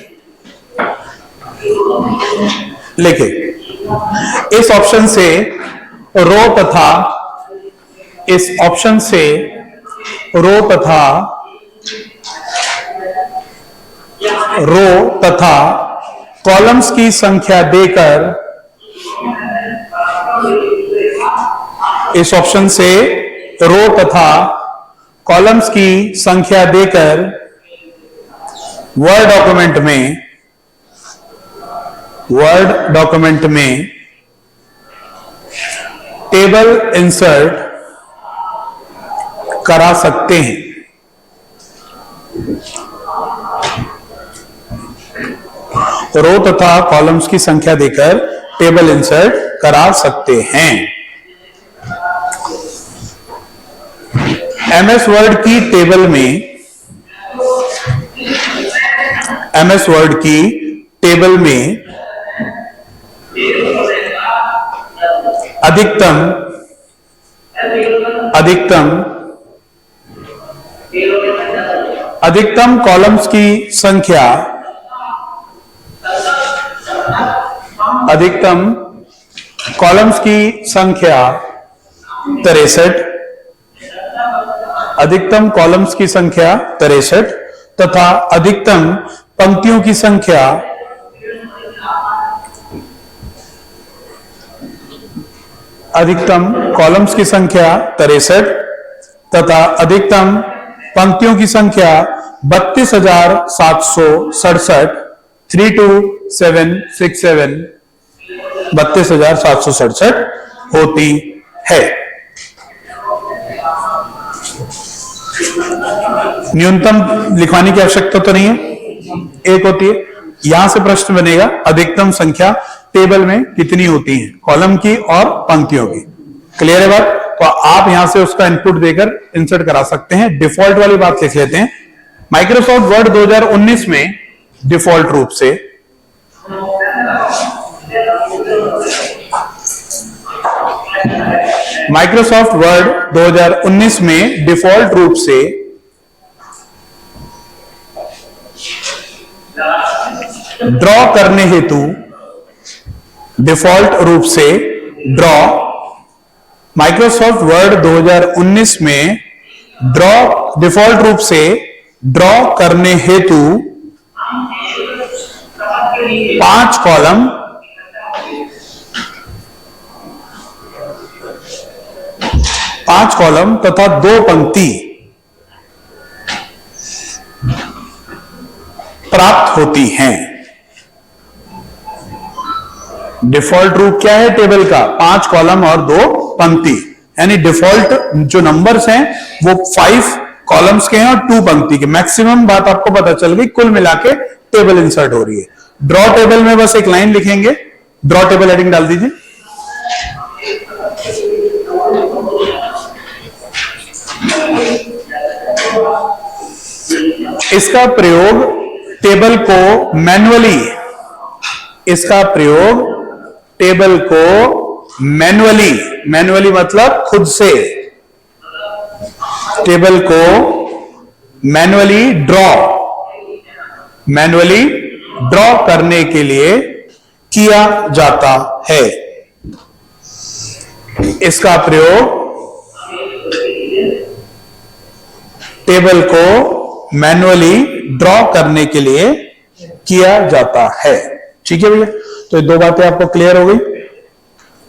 Speaker 1: लिखिए। इस ऑप्शन से रो तथा, इस ऑप्शन से रो तथा कॉलम्स की संख्या देकर, इस ऑप्शन से रो तथा कॉलम्स की संख्या देकर वर्ड डॉक्यूमेंट में टेबल इंसर्ट करा सकते हैं। रो तथा कॉलम्स की संख्या देकर टेबल इंसर्ट करा सकते हैं। एमएस वर्ड की टेबल में अधिकतम कॉलम्स की संख्या 63, अधिकतम कॉलम्स की संख्या 63 तथा अधिकतम पंक्तियों की संख्या 32,767 32767 32,767 होती है। न्यूनतम लिखवाने की आवश्यकता तो नहीं है, एक होती है। यहां से प्रश्न बनेगा अधिकतम संख्या टेबल में कितनी होती है, कॉलम की और पंक्तियों की। क्लियर है बात? तो आप यहां से उसका इनपुट देकर इंसर्ट करा सकते हैं। डिफॉल्ट वाली बात लिख लेते हैं। माइक्रोसॉफ्ट वर्ड 2019 में डिफॉल्ट रूप से माइक्रोसॉफ्ट वर्ड 2019 में डिफॉल्ट रूप से ड्रॉ करने हेतु माइक्रोसॉफ्ट वर्ड 2019 में डिफॉल्ट रूप से ड्रॉ करने हेतु 5 कॉलम तथा 2 पंक्ति प्राप्त होती हैं। डिफॉल्ट रूप क्या है टेबल का? 5 कॉलम और 2 पंक्ति, यानी डिफॉल्ट जो नंबर्स हैं वो 5 कॉलम्स के हैं और 2 पंक्ति के। मैक्सिमम बात आपको पता चल गई, कुल मिला के टेबल इंसर्ट हो रही है। ड्रॉ टेबल में बस एक लाइन लिखेंगे, ड्रॉ टेबल हेडिंग डाल दीजिए। इसका प्रयोग टेबल को मैन्युअली मतलब खुद से, टेबल को मैन्युअली ड्रॉ करने के लिए किया जाता है। इसका प्रयोग टेबल को मैन्युअली ड्रॉ करने के लिए किया जाता है। ठीक है भैया, तो ये 2 बातें आपको क्लियर हो गई।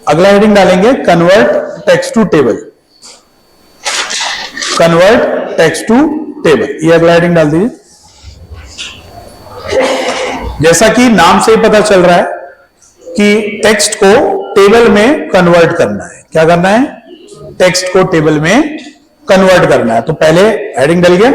Speaker 1: अगला हेडिंग डालेंगे कन्वर्ट टेक्स्ट टू टेबल। ये अगला हेडिंग डाल दीजिए। जैसा कि नाम से ही पता चल रहा है कि टेक्स्ट को टेबल में कन्वर्ट करना है। क्या करना है? टेक्स्ट को टेबल में कन्वर्ट करना है। तो पहले हेडिंग डल गया,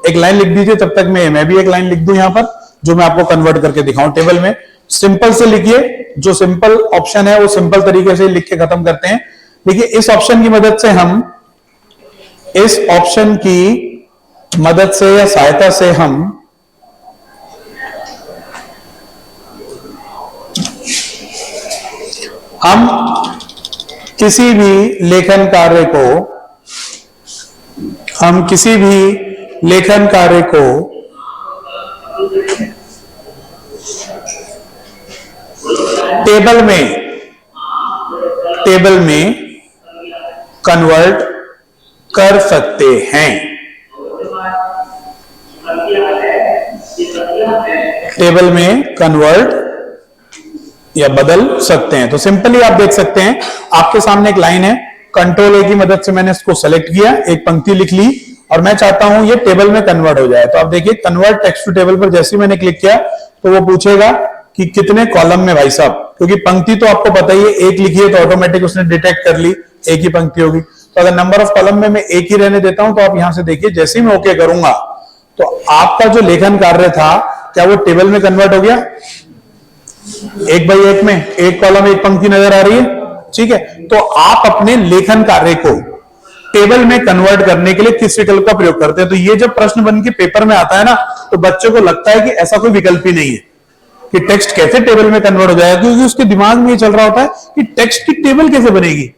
Speaker 1: एक लाइन लिख दीजिए। तब तक मैं भी एक लाइन लिख दूं यहां पर, जो मैं आपको कन्वर्ट करके दिखाऊं टेबल में। सिंपल से लिखिए, जो सिंपल ऑप्शन है वो सिंपल तरीके से लिख के खत्म करते हैं। देखिए, इस ऑप्शन की मदद से या सहायता से हम किसी भी लेखन कार्य को टेबल में कन्वर्ट कर सकते हैं। टेबल में कन्वर्ट या बदल सकते हैं। तो सिंपली आप देख सकते हैं, आपके सामने एक लाइन है, कंट्रोल ए की मदद से मैंने इसको सेलेक्ट किया, एक पंक्ति लिख ली और मैं चाहता हूं ये टेबल में कन्वर्ट हो जाए। तो आप देखिए, कन्वर्ट टेक्स्ट टू टेबल पर जैसे ही मैंने क्लिक किया तो वो पूछेगा कि कितने कॉलम में भाई साहब, क्योंकि पंक्ति तो आपको पता ही है, एक लिखी है तो ऑटोमेटिक उसने डिटेक्ट कर ली एक ही पंक्ति होगी। तो अगर नंबर ऑफ कॉलम में मैं एक ही रहने देता हूं तो आप यहां से देखिए, जैसे ही मैं ओके करूंगा तो आपका जो लेखन कार्य था क्या वो टेबल में कन्वर्ट हो गया? 1 बाई 1 में एक कॉलम एक पंक्ति नजर आ रही है, ठीक है। तो आप अपने लेखन कार्य को टेबल में कन्वर्ट करने के लिए किस विकल्प का प्रयोग करते हैं? तो ये जब प्रश्न बन के पेपर में आता है ना, तो बच्चों को लगता है कि ऐसा कोई विकल्प ही नहीं है कि टेक्स्ट कैसे टेबल में कन्वर्ट हो जाएगा, क्योंकि उसके दिमाग में ये चल रहा होता है कि टेक्स्ट की टेबल कैसे बनेगी,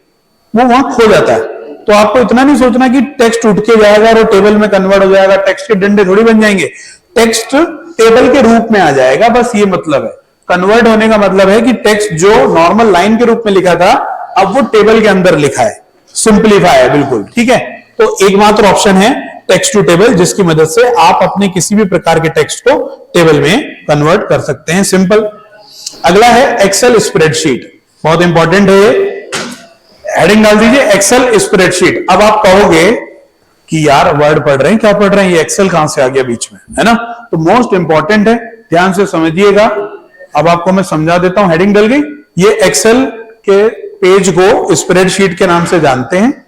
Speaker 1: वो वहां खो जाता है। तो आपको इतना नहीं सोचना कि टेक्स्ट उठ के जाएगा और टेबल में कन्वर्ट हो जाएगा, टेक्स्ट के डंडे थोड़ी बन जाएंगे, टेक्स्ट टेबल के रूप में आ जाएगा, बस ये मतलब है। कन्वर्ट होने का मतलब है कि टेक्स्ट जो नॉर्मल लाइन के रूप में लिखा था, अब वो टेबल के अंदर लिखा है, सिंपलीफाई है बिल्कुल, ठीक है। तो एकमात्र ऑप्शन है टेक्स्ट टू टेबल, जिसकी मदद से आप अपने किसी भी प्रकार के टेक्स्ट को टेबल में कन्वर्ट कर सकते हैं, सिंपल। अगला है एक्सेल स्प्रेडशीट, बहुत इंपॉर्टेंट है ये। हेडिंग डाल दीजिए एक्सेल स्प्रेडशीट। अब आप कहोगे कि यार वर्ड पढ़ रहे हैं, क्या पढ़ रहे हैं, ये एक्सेल कहां से आ गया बीच में, है ना? तो मोस्ट इंपॉर्टेंट है, ध्यान से समझिएगा। अब आपको मैं समझा देता हूं, हेडिंग डल गई। ये एक्सेल के पेज को स्प्रेडशीट के नाम से जानते हैं।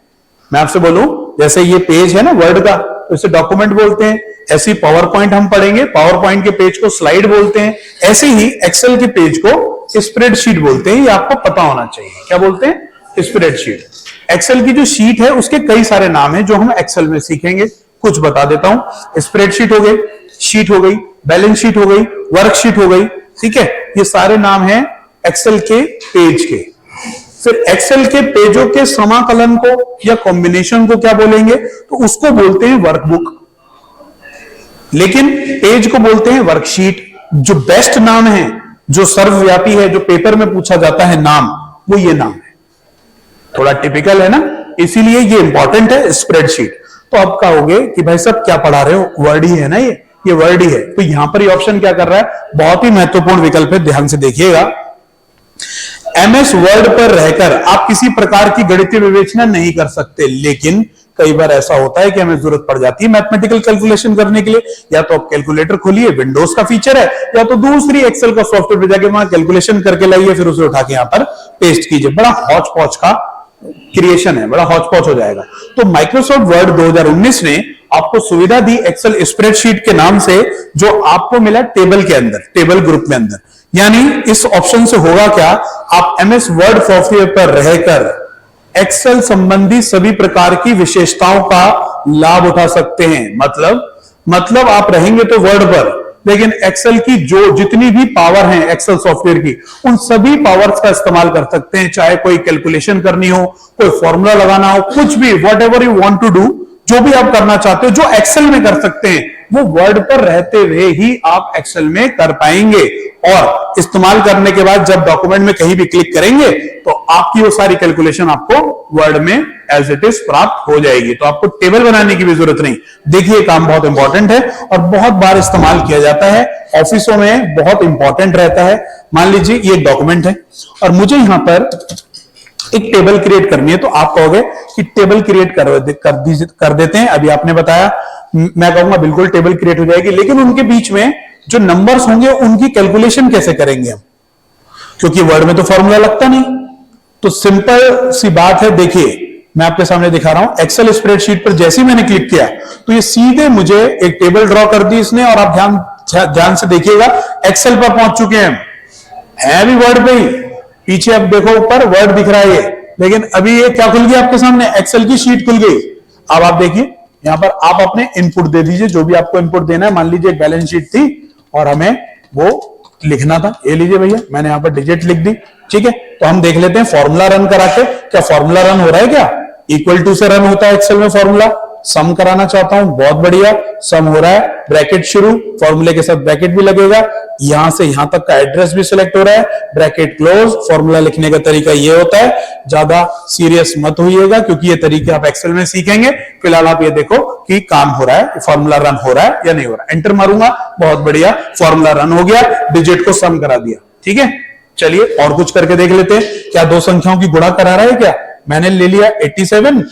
Speaker 1: मैं आपसे बोलूं, जैसे ये पेज है ना वर्ड का, तो इसे डॉक्यूमेंट बोलते हैं। ऐसी पावर पॉइंट हम पढ़ेंगे, पावर पॉइंट के पेज को स्लाइड बोलते हैं। ऐसे ही एक्सेल के पेज को स्प्रेडशीट बोलते हैं। ये आपको पता होना चाहिए, क्या बोलते हैं? स्प्रेडशीट। एक्सेल की जो शीट है उसके कई सारे नाम हैं जो हम एक्सेल में सीखेंगे, कुछ बता देता हूं। स्प्रेडशीट हो गई, शीट हो गई, बैलेंस शीट हो गई, वर्कशीट हो गई, ठीक है। ये सारे नाम हैं एक्सेल के पेज के। फिर एक्सेल के पेजों के समाकलन को या कॉम्बिनेशन को क्या बोलेंगे? तो उसको बोलते हैं वर्कबुक, लेकिन पेज को बोलते हैं वर्कशीट। जो बेस्ट नाम है, जो सर्वव्यापी है, जो पेपर में पूछा जाता है नाम, वो ये नाम है। थोड़ा टिपिकल है ना, इसीलिए ये इंपॉर्टेंट है स्प्रेडशीट। तो अब कहोगे कि भाई साहब क्या पढ़ा रहे हो, वर्ड ही है ना, ये वर्ड ही है। तो यहां पर ये ऑप्शन क्या कर रहा है? बहुत ही महत्वपूर्ण विकल्प है, ध्यान से देखिएगा। एमएस वर्ड पर रहकर आप किसी प्रकार की गणितीय विवेचना नहीं कर सकते, लेकिन कई बार ऐसा होता है कि हमें जरूरत पड़ जाती है मैथमेटिकल कैलकुलेशन करने के लिए। या तो आप कैलकुलेटर खोलिए, विंडोज का फीचर है, या तो दूसरी एक्सेल का सॉफ्टवेयर पे जाके वहां कैलकुलेशन करके लाइए, फिर उसे उठा के यहां पर पेस्ट कीजिए। बड़ा हौच पौच का क्रिएशन है, बड़ा हौच पौच हो जाएगा। तो माइक्रोसॉफ्ट वर्ड 2019 ने आपको सुविधा दी एक्सेल स्प्रेडशीट के नाम से, जो आपको मिला टेबल के अंदर, टेबल ग्रुप में अंदर। यानी इस ऑप्शन से होगा क्या? आप एमएस वर्ड सॉफ्टवेयर पर रहकर एक्सेल संबंधी सभी प्रकार की विशेषताओं का लाभ उठा सकते हैं। मतलब आप रहेंगे तो वर्ड पर, लेकिन एक्सेल की जो जितनी भी पावर है एक्सेल सॉफ्टवेयर की, उन सभी पावर्स का इस्तेमाल कर सकते हैं। चाहे कोई कैलकुलेशन करनी हो, कोई फॉर्मूला लगाना हो, कुछ भी, whatever you want to do, जो भी आप करना चाहते हो, जो एक्सेल में कर सकते हैं, वो वर्ड पर रहते हुए ही आप एक्सेल में कर पाएंगे। और इस्तेमाल करने के बाद जब डॉक्यूमेंट में कहीं भी क्लिक करेंगे तो आपकी वो सारी कैलकुलेशन आपको वर्ड में एज इट इज प्राप्त हो जाएगी। तो आपको टेबल बनाने की भी जरूरत नहीं। देखिए, काम बहुत इंपॉर्टेंट है और बहुत बार इस्तेमाल किया जाता है, ऑफिसों में बहुत इंपॉर्टेंट रहता है। मान लीजिए ये डॉक्यूमेंट है और मुझे यहां पर एक टेबल क्रिएट करनी है, तो आप कहोगे कि टेबल क्रिएट कर देते हैं। अभी आपने बताया, मैं कहूंगा बिल्कुल टेबल क्रिएट हो जाएगी, लेकिन उनके बीच में जो नंबर्स होंगे उनकी कैलकुलेशन कैसे करेंगे हम? क्योंकि वर्ड में तो फॉर्मूला लगता नहीं। तो सिंपल सी बात है, देखिए मैं आपके सामने दिखा रहा हूं। एक्सेल स्प्रेडशीट पर जैसे ही मैंने क्लिक किया तो ये सीधे मुझे एक टेबल ड्रॉ कर दी इसने। और आप ध्यान से देखिएगा, एक्सेल पर पहुंच चुके हैं भी वर्ड पे ही। पीछे अब देखो ऊपर वर्ड दिख रहा है ये, लेकिन अभी ये क्या खुल गया आपके सामने? एक्सेल की शीट खुल गई। अब आप देखिए यहां पर आप अपने इनपुट दे दीजिए, जो भी आपको इनपुट देना है। मान लीजिए एक बैलेंस शीट थी और हमें वो लिखना था, ये लीजिए भैया, मैंने यहां पर डिजिट लिख दी, ठीक है। तो हम देख लेते हैं फॉर्मूला रन करा के, क्या फॉर्मूला रन हो रहा है? क्या इक्वल टू से रन होता है एक्सेल में फॉर्मूला? सम कराना चाहता हूं, बहुत बढ़िया, सम हो रहा है। ब्रैकेट शुरू, फॉर्मूले के साथ ब्रैकेट भी लगेगा, यहां से यहां तक का एड्रेस भी सिलेक्ट हो रहा है, ब्रैकेट क्लोज। फॉर्मूला लिखने का तरीका ये होता है, ज्यादा सीरियस मत होइएगा क्योंकि ये तरीके आप एक्सेल में सीखेंगे। फिलहाल आप ये देखो कि काम हो रहा है, फॉर्मूला रन हो रहा है या नहीं हो रहा है। एंटर मारूंगा, बहुत बढ़िया, फॉर्मूला रन हो गया, डिजिट को सम करा दिया, ठीक है। चलिए और कुछ करके देख लेते हैं, क्या दो संख्याओं की गुणा करा रहा है? क्या मैंने ले लिया 87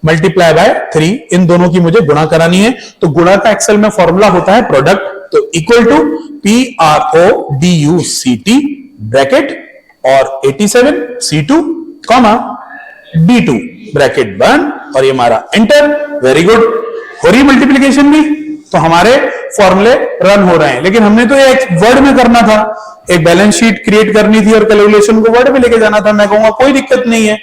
Speaker 1: मल्टीप्लाई बाय 3, इन दोनों की मुझे गुणा करानी है। तो गुणा का एक्सेल में फॉर्मूला होता है प्रोडक्ट, तो इक्वल टू PRODUCT ब्रैकेट और 87 C2 कॉमा D2 ब्रैकेट बंद, और ये हमारा एंटर। वेरी गुड, हो रही मल्टीप्लीकेशन भी। तो हमारे फॉर्मूले रन हो रहे हैं। लेकिन हमने तो एक वर्ड में करना था, एक बैलेंस शीट क्रिएट करनी थी और कैलकुलेशन को वर्ड में लेके जाना था। मैं कहूंगा कोई दिक्कत नहीं है,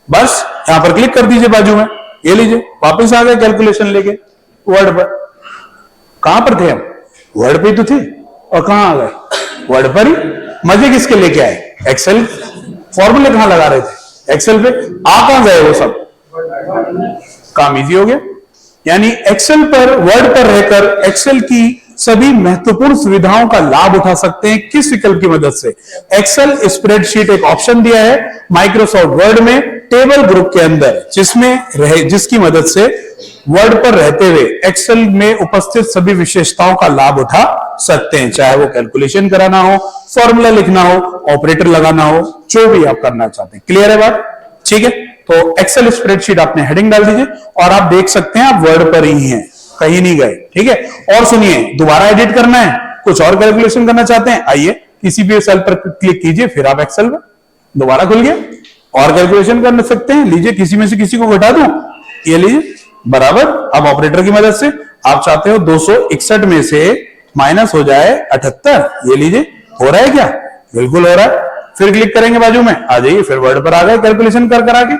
Speaker 1: बस यहां पर क्लिक कर दीजिए बाजू में, ये लीजिए वापस आ गए कैलकुलेशन लेके वर्ड पर। कहां पर थे हम? वर्ड पे तो थे, और कहां आ गए? वर्ड पर ही। मजे किसके लेके आए? एक्सेल फॉर्मूले कहां लगा रहे थे? एक्सेल पे। आ कहां गए वो सब? काम इजी हो गया। यानी एक्सेल पर, वर्ड पर रहकर एक्सेल की सभी महत्वपूर्ण सुविधाओं का लाभ उठा सकते हैं। किस विकल्प की मदद से? एक्सेल स्प्रेडशीट एक ऑप्शन दिया है माइक्रोसॉफ्ट वर्ड में टेबल ग्रुप के अंदर, जिसकी मदद से वर्ड पर रहते हुए एक्सेल में उपस्थित सभी विशेषताओं का लाभ उठा सकते हैं। चाहे वो कैलकुलेशन कराना हो, फॉर्मूला लिखना हो, ऑपरेटर लगाना हो, जो भी आप करना चाहते हैं। क्लियर है बात? ठीक है, तो एक्सेल स्प्रेडशीट आपने हेडिंग डाल दीजिए और आप देख सकते हैं आप वर्ड पर ही हैं, कहीं नहीं गए। ठीक है, और सुनिए, दोबारा एडिट करना है, कुछ और कैलकुलेशन करना चाहते हैं, आइए किसी भी सेल पर क्लिक कीजिए, फिर आप एक्सेल में दोबारा खुल गया, और कैलकुलेशन कर सकते हैं। लीजिए किसी में से किसी को घटा दूं, ये लीजिए बराबर। अब ऑपरेटर की मदद से आप चाहते हो 261 में से माइनस हो जाए 78, ये लीजिए, हो रहा है क्या? बिल्कुल हो रहा है। फिर क्लिक करेंगे बाजू में, आ जाइए, फिर वर्ड पर आ गए कैलकुलेशन कर करा के।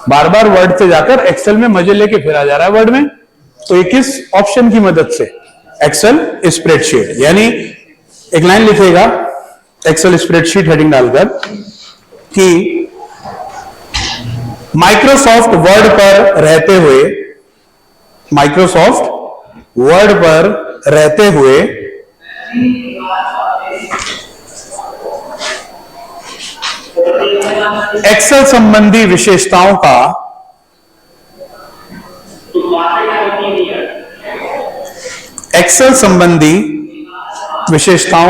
Speaker 1: बार बार वर्ड से जाकर एक्सेल में मजे लेके फिर आ जा रहा है वर्ड में। तो ये किस ऑप्शन की मदद से? Excel spreadsheet. यानी एक लाइन लिखेगा एक्सेल स्प्रेडशीट हेडिंग डालकर कि माइक्रोसॉफ्ट वर्ड पर रहते हुए, माइक्रोसॉफ्ट वर्ड पर रहते हुए एक्सेल संबंधी विशेषताओं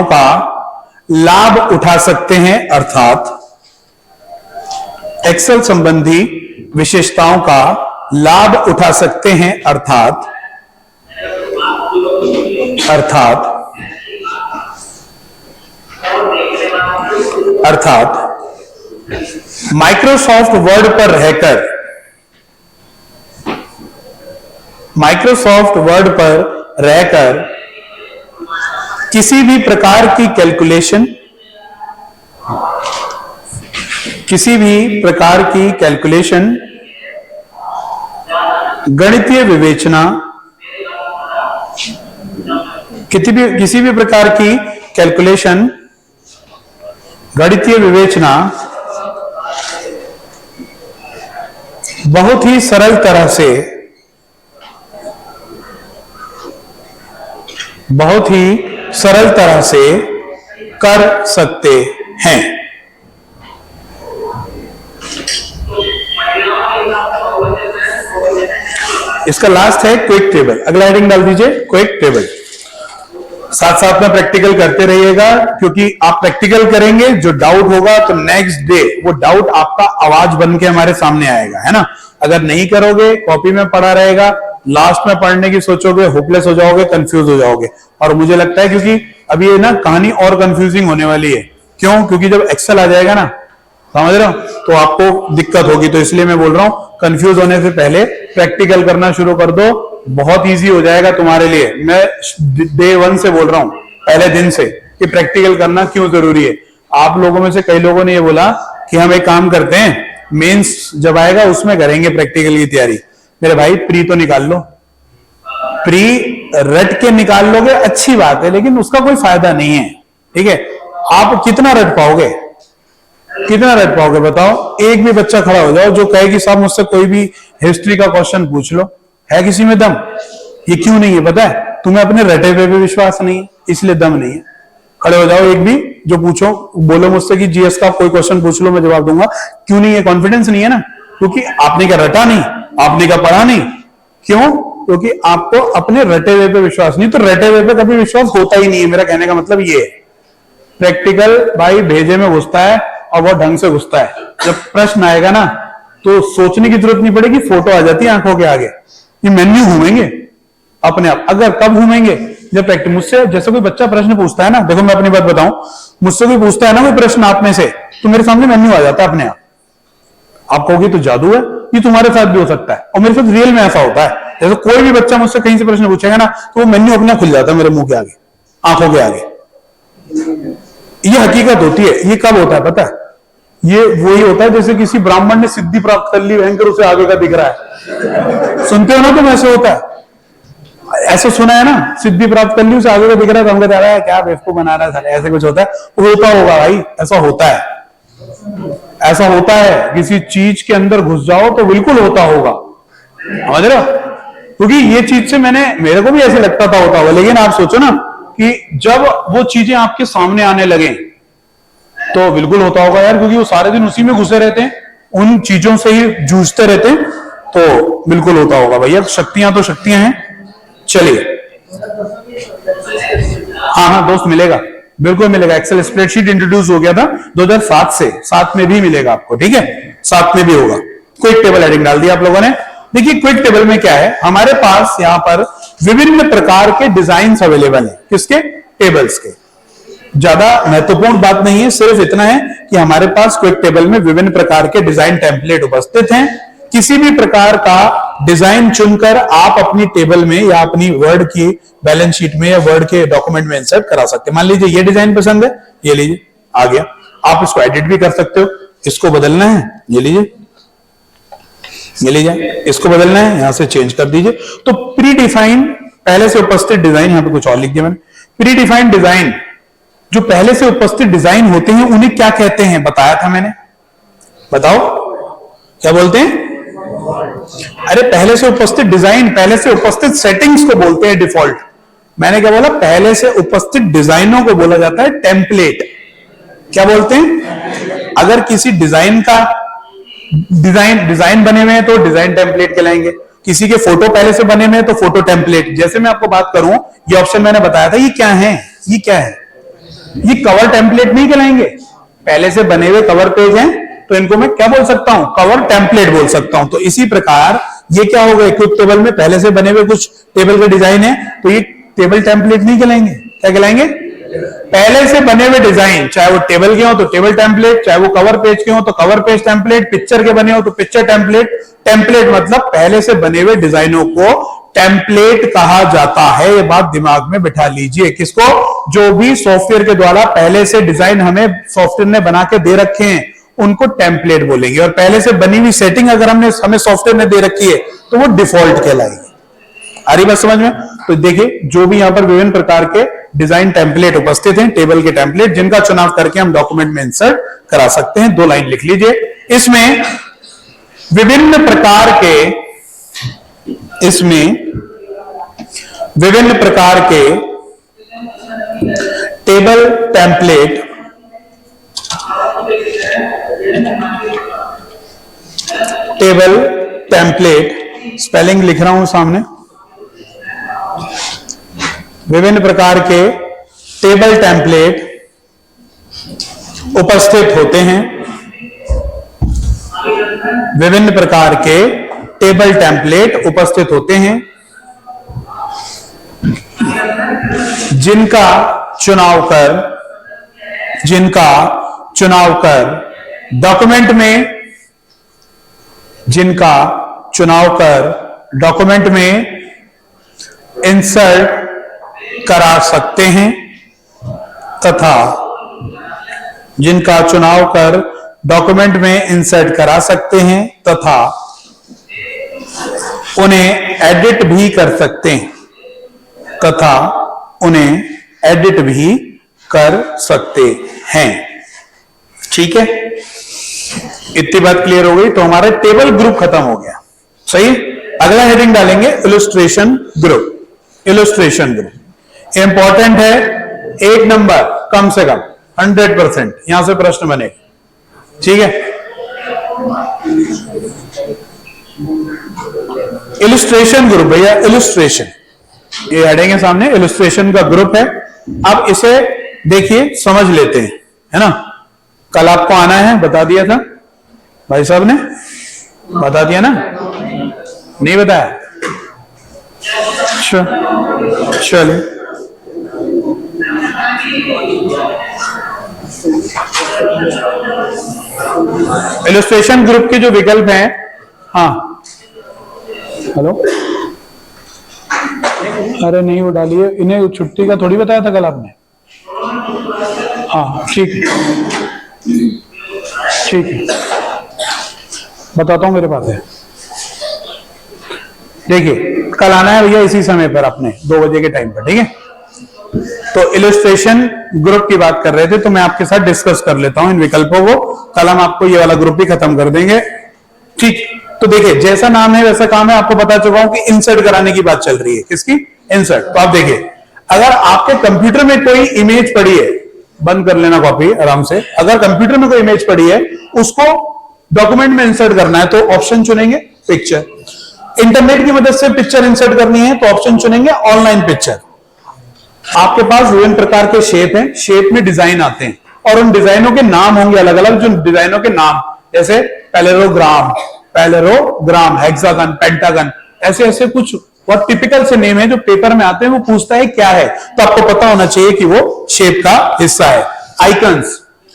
Speaker 1: का लाभ उठा सकते हैं, अर्थात एक्सेल संबंधी विशेषताओं का लाभ उठा सकते हैं, अर्थात माइक्रोसॉफ्ट वर्ड पर रहकर किसी भी प्रकार की कैलकुलेशन, गणितीय विवेचना, किसी भी प्रकार की कैलकुलेशन, गणितीय विवेचना बहुत ही सरल तरह से कर सकते हैं। इसका लास्ट है क्विक टेबल। अगला हेडिंग डाल दीजिए क्विक टेबल। साथ साथ में प्रैक्टिकल करते रहिएगा, क्योंकि आप प्रैक्टिकल करेंगे, जो डाउट होगा तो नेक्स्ट डे वो डाउट आपका आवाज बन के हमारे सामने आएगा, है ना। अगर नहीं करोगे, कॉपी में पड़ा रहेगा, लास्ट में पढ़ने की सोचोगे, होपलेस हो जाओगे, कंफ्यूज हो जाओगे। और मुझे लगता है क्योंकि अभी ये ना कहानी और कंफ्यूजिंग होने वाली है। क्यों? क्योंकि जब एक्सेल आ जाएगा ना, समझ रहे हो, तो आपको दिक्कत होगी। तो इसलिए मैं बोल रहा हूं, कंफ्यूज होने से पहले प्रैक्टिकल करना शुरू कर दो, बहुत इजी हो जाएगा तुम्हारे लिए। मैं डे 1 से बोल रहा हूं, पहले दिन से, कि प्रैक्टिकल करना क्यों जरूरी है। आप लोगों में से कई लोगों ने ये बोला कि हम एक काम करते हैं, मेंस जब आएगा उसमें करेंगे प्रैक्टिकल की तैयारी। मेरे भाई प्री तो निकाल लो, प्री रट के निकाल लोगे अच्छी बात है, लेकिन उसका कोई फायदा नहीं है। ठीक है, आप कितना रट पाओगे, बताओ। एक भी बच्चा खड़ा हो जाओ जो कहे कि साहब मुझसे कोई भी हिस्ट्री का क्वेश्चन पूछ लो, है किसी में दम? ये क्यों नहीं है पता है? तुम्हें अपने रटे हुए पे विश्वास नहीं है, इसलिए दम नहीं है। खड़े हो जाओ, एक भी जो पूछो, बोलो मुझसे कि जीएस का कोई क्वेश्चन पूछ लो, मैं जवाब दूंगा। क्यों नहीं है? कॉन्फिडेंस नहीं है ना, क्योंकि आपने क्या रटा नहीं, आपने क्या पढ़ा नहीं। क्यों? क्योंकि आपको अपने रटे हुए पे विश्वास नहीं। तो रटे हुए पे कभी विश्वास होता ही नहीं है। मेरा कहने का मतलब ये है, प्रैक्टिकल भाई भेजे में घुसता है और वो ढंग से घुसता है। जब प्रश्न आएगा ना तो सोचने की जरूरत नहीं पड़ेगी, फोटो आ जाती है आंखों के आगे, ये मेन्यू घूमेंगे अपने आप। अगर कब घूमेंगे? जब प्रैक्टिस। मुझसे जैसे कोई बच्चा प्रश्न पूछता है ना, देखो मैं अपनी बात बताऊं, मुझसे कोई पूछता है ना कोई प्रश्न आप में से, तो मेरे सामने मेन्यू आ जाता है अपने आप। आप कहोगे तो जादू है, ये तुम्हारे साथ भी हो सकता है, और मेरे साथ रियल में ऐसा होता है। जैसे कोई भी बच्चा मुझसे कहीं से प्रश्न पूछेगा ना, तो वो मेन्यू अपना खुल जाता है मेरे मुंह के आगे, आंखों के आगे। ये हकीकत होती है। ये कब होता है पता है? ये वही होता है जैसे किसी ब्राह्मण ने सिद्धि प्राप्त कर ली, भयंकर उसे आगे का दिख रहा है। सुनते हो ना तुम, ऐसे होता है, ऐसे सुना है ना, सिद्धि प्राप्त कर ली, उसे आगे का दिख रहा है, तो हमको जा रहा है क्या बेवकूफ बना रहा है, ऐसे कुछ होता है। होता होगा भाई, ऐसा होता है, ऐसा होता है। किसी चीज के अंदर घुस जाओ तो बिल्कुल होता होगा, समझ रहे हो? क्योंकि ये चीज से मेरे को भी ऐसे लगता था होता होगा, लेकिन आप सोचो ना कि जब वो चीजें आपके सामने आने लगे तो बिल्कुल होता होगा यार, क्योंकि वो सारे दिन उसी में घुसे रहते हैं, उन चीजों से ही जूझते रहते हैं, तो बिल्कुल होता होगा भैया। शक्तियां तो शक्तियां हैं। चलिए, हाँ हाँ दोस्त, मिलेगा, बिल्कुल मिलेगा। एक्सेल स्प्रेडशीट इंट्रोड्यूस हो गया था 2007 से, 7 में भी मिलेगा आपको, ठीक है, 7 में भी होगा। क्विक टेबल हेडिंग डाल दिया आप लोगों ने। देखिए क्विक टेबल में क्या है, हमारे पास यहां पर विभिन्न प्रकार के डिजाइन अवेलेबल हैं। किसके? टेबल्स के। ज्यादा महत्वपूर्ण बात नहीं है, सिर्फ इतना है कि हमारे पास क्विक टेबल में विभिन्न प्रकार के डिजाइन टेम्पलेट उपस्थित हैं। किसी भी प्रकार का डिजाइन चुनकर आप अपनी टेबल में या अपनी वर्ड की बैलेंस शीट में या वर्ड के डॉक्यूमेंट में इंसर्ट करा सकते हैं। मान लीजिए ये डिजाइन पसंद है, ये लीजिए, आ गया। आप इसको एडिट भी कर सकते हो, इसको बदलना है, ये लीजिए, ये लीजिए, इसको बदलना है, यहां से चेंज कर दीजिए। तो प्री डिफाइन, पहले से उपस्थित डिजाइन, यहां पे कुछ और लिख दिया मैंने। प्री डिफाइंड डिजाइन, जो पहले से उपस्थित डिजाइन होते हैं उन्हें क्या कहते हैं, बताया था मैंने, बताओ क्या बोलते हैं? अरे पहले से उपस्थित डिजाइन, पहले से उपस्थित सेटिंग्स को बोलते हैं डिफॉल्ट। मैंने क्या बोला? पहले से उपस्थित डिजाइनों को बोला जाता है टेम्पलेट। क्या बोलते हैं? अगर किसी डिजाइन का डिजाइन बने हुए हैं तो डिजाइन टेम्पलेट कहलाएंगे। किसी के फोटो पहले से बने हुए हैं तो फोटो टेम्पलेट। जैसे मैं आपको बात करूं, ये ऑप्शन मैंने बताया था, ये क्या है? ये क्या है? ये कवर टेम्पलेट नहीं कहलाएंगे। पहले से बने हुए कवर पेज हैं तो इनको मैं क्या बोल सकता हूं? कवर टेम्पलेट बोल सकता हूं। तो इसी प्रकार ये क्या हो गए? क्विक टेबल में पहले से बने हुए कुछ टेबल के डिजाइन है, तो ये टेबल टेम्पलेट नहीं कहलाएंगे। क्या कहलाएंगे? पहले से बने हुए डिजाइन, चाहे वो टेबल के हो तो टेबल टेम्पलेट, चाहे वो कवर पेज के हो तो कवर पेज टेम्पलेट, पिक्चर के बने हो तो पिक्चर टेम्पलेट। टेम्पलेट मतलब पहले से बने हुए डिजाइनों को टेम्पलेट कहा जाता है। ये बात दिमाग में बिठा लीजिए। किसको? जो भी सॉफ्टवेयर के द्वारा पहले से डिजाइन हमें सॉफ्टवेयर ने बना के दे रखे हैं उनको टेम्पलेट बोलेंगे। और पहले से बनी हुई सेटिंग अगर हमें सॉफ्टवेयर ने दे रखी है तो वो डिफॉल्ट कहलाएगी। आ रही बात समझ में? तो देखिए, जो भी यहां पर विभिन्न प्रकार के डिजाइन टेम्पलेट उपस्थित हैं, टेबल के टेम्पलेट, जिनका चुनाव करके हम डॉक्यूमेंट में इंसर्ट करा सकते हैं। 2 लाइन लिख लीजिए। इसमें विभिन्न प्रकार के टेबल टेम्पलेट स्पेलिंग लिख रहा हूं सामने। विभिन्न प्रकार के टेबल टेम्पलेट उपस्थित होते हैं। विभिन्न प्रकार के टेबल टेम्पलेट उपस्थित होते हैं जिनका चुनाव कर डॉक्यूमेंट में इंसर्ट करा सकते हैं तथा जिनका चुनाव कर डॉक्यूमेंट में इंसर्ट करा सकते हैं तथा उन्हें एडिट भी कर सकते हैं ठीक है, इतनी बात क्लियर हो गई। तो हमारा टेबल ग्रुप खत्म हो गया। सही। अगला हेडिंग डालेंगे इलस्ट्रेशन ग्रुप। इंपॉर्टेंट है, 1 नंबर कम से कम 100%, यहां से प्रश्न बनेगा। ठीक है। इलस्ट्रेशन ग्रुप भैया, इलस्ट्रेशन, ये हेडिंग है सामने, इलस्ट्रेशन का ग्रुप है। अब इसे देखिए, समझ लेते हैं, है ना। कल आपको आना है, बता दिया था भाई साहब ने, बता दिया ना? नहीं बताया? चलिए, इलस्ट्रेशन ग्रुप के जो विकल्प हैं हाँ हेलो, अरे नहीं वो डालिए, इन्हें छुट्टी का थोड़ी बताया था कल आपने। हाँ ठीक ठीक है, बताता हूँ, मेरे पास है। देखिए कल आना है भैया इसी समय पर, अपने 2 बजे के टाइम पर, ठीक है। तो इलस्ट्रेशन ग्रुप की बात कर रहे थे, तो मैं आपके साथ डिस्कस कर लेता हूं इन विकल्पों को। कल हम आपको ये वाला ग्रुप भी खत्म कर देंगे, ठीक। तो देखिए जैसा नाम है वैसा काम है, आपको बता चुका हूं कि इंसर्ट कराने की बात चल रही है। किसकी? इंसर्ट। तो आप देखिए, अगर आपके कंप्यूटर में कोई इमेज पड़ी है, बंद कर लेना कॉपी आराम से, अगर कंप्यूटर में कोई इमेज पड़ी है उसको डॉक्यूमेंट में इंसर्ट करना है तो ऑप्शन चुनेंगे पिक्चर। इंटरनेट की मदद से पिक्चर इंसर्ट करनी है तो ऑप्शन चुनेंगे ऑनलाइन पिक्चर। आपके पास विभिन्न प्रकार के शेप हैं, शेप में डिजाइन आते हैं और उन डिजाइनों के नाम होंगे अलग अलग। जो डिजाइनों के नाम, जैसे पैलेरोग्राम, हेक्सागन, पेंटागन, ऐसे ऐसे कुछ बहुत टिपिकल से नेम है जो पेपर में आते हैं। वो पूछता है क्या है, तो आपको पता होना चाहिए कि वो शेप का हिस्सा है।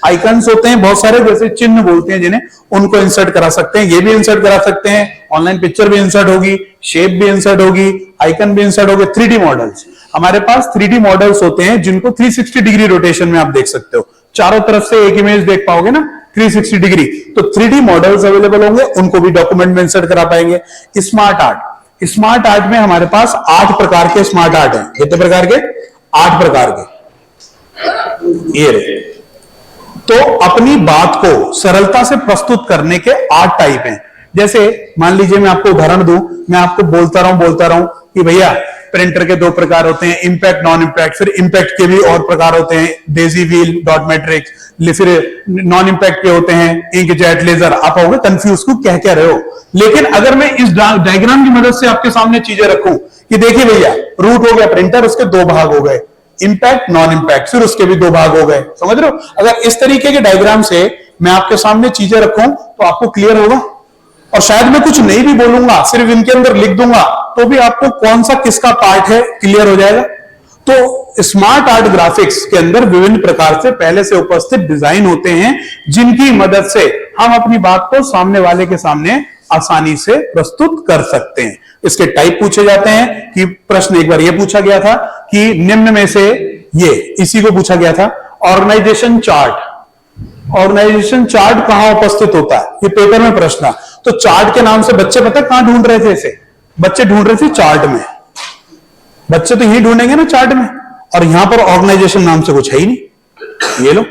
Speaker 1: आइकन्स होते हैं बहुत सारे, जैसे चिन्ह बोलते हैं जिन्हें, उनको इंसर्ट करा सकते हैं। ये भी इंसर्ट करा सकते हैं, ऑनलाइन पिक्चर भी इंसर्ट होगी, शेप भी इंसर्ट होगी, आइकन भी इंसर्ट होगी। 3D मॉडल्स, हमारे पास 3D मॉडल्स होते हैं जिनको 360 डिग्री रोटेशन में आप देख सकते हो, चारों तरफ से एक इमेज देख पाओगे ना 360 डिग्री। तो 3D मॉडल्स अवेलेबल होंगे, उनको भी डॉक्यूमेंट में इंसर्ट करा पाएंगे। स्मार्ट आर्ट में हमारे पास 8 प्रकार के स्मार्ट आर्ट हैं। कितने प्रकार के? 8 प्रकार के। ये रहे, तो अपनी बात को सरलता से प्रस्तुत करने के 8 टाइप हैं। जैसे मान लीजिए मैं आपको उदाहरण दूं, मैं आपको बोलता रहूं कि भैया प्रिंटर के 2 प्रकार होते हैं, इंपैक्ट, नॉन इंपैक्ट। फिर इंपैक्ट के भी और प्रकार होते हैं, डेजी व्हील, डॉट मैट्रिक्स। फिर नॉन इंपैक्ट के होते हैं इंकजेट, लेजर। आप होगे कंफ्यूज को क्या क्या रहे हो। लेकिन अगर मैं इस डायग्राम की मदद से आपके सामने चीजें रखूं कि देखिए भैया, रूट हो गया प्रिंटर, उसके 2 भाग हो गए, इंपैक्ट, नॉन इंपैक्ट, फिर उसके भी 2 भाग हो गए। समझ रहे हो? अगर इस तरीके के डायग्राम से मैं आपके सामने चीजें रखूं तो आपको क्लियर होगा। और शायद मैं कुछ नहीं भी बोलूंगा, सिर्फ इनके अंदर लिख दूंगा तो भी आपको कौन सा किसका पार्ट है क्लियर हो जाएगा। तो स्मार्ट आर्ट ग्राफिक्स के अंदर विभिन्न प्रकार से पहले से उपस्थित डिजाइन होते हैं जिनकी मदद से हम अपनी बात को सामने वाले के सामने आसानी से प्रस्तुत कर सकते हैं। इसके टाइप पूछे जाते हैं कि प्रश्न एक बार यह पूछा गया था कि निम्न में से इसी को पूछा गया था, ऑर्गेनाइजेशन चार्ट कहां उपस्थित होता है, ये पेपर में प्रश्न। तो चार्ट के नाम से बच्चे पता कहां ढूंढ रहे थे इसे? बच्चे ढूंढ रहे थे चार्ट में। बच्चे तो यही ढूंढेंगे ना चार्ट में, और यहां पर ऑर्गेनाइजेशन नाम से कुछ है ही नहीं। ये लो,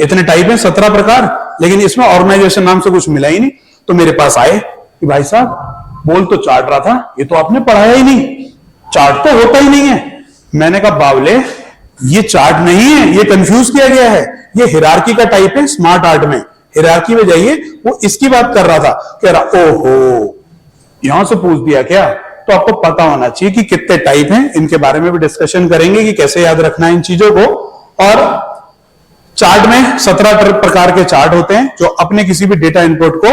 Speaker 1: इतने टाइप हैं, 17 प्रकार, लेकिन इसमें ऑर्गेनाइजेशन नाम से कुछ मिला ही नहीं। तो मेरे पास आए कि भाई साहब बोल तो चार्ट रहा था, ये तो आपने पढ़ाया ही नहीं, चार्ट तो होता ही नहीं है। मैंने कहा बावले, ये चार्ट नहीं है, ये कंफ्यूज किया गया है, ये हिरार्की का टाइप है। स्मार्ट आर्ट में हिरार्की में जाइए, वो इसकी बात कर रहा था, कह रहा ओहो यहां से पूछ दिया क्या। तो आपको पता होना चाहिए कि कितने टाइप हैं, इनके बारे में भी डिस्कशन करेंगे कि कैसे याद रखना है इन चीजों को। और चार्ट में 17 प्रकार के चार्ट होते हैं जो अपने किसी भी डेटा इनपुट को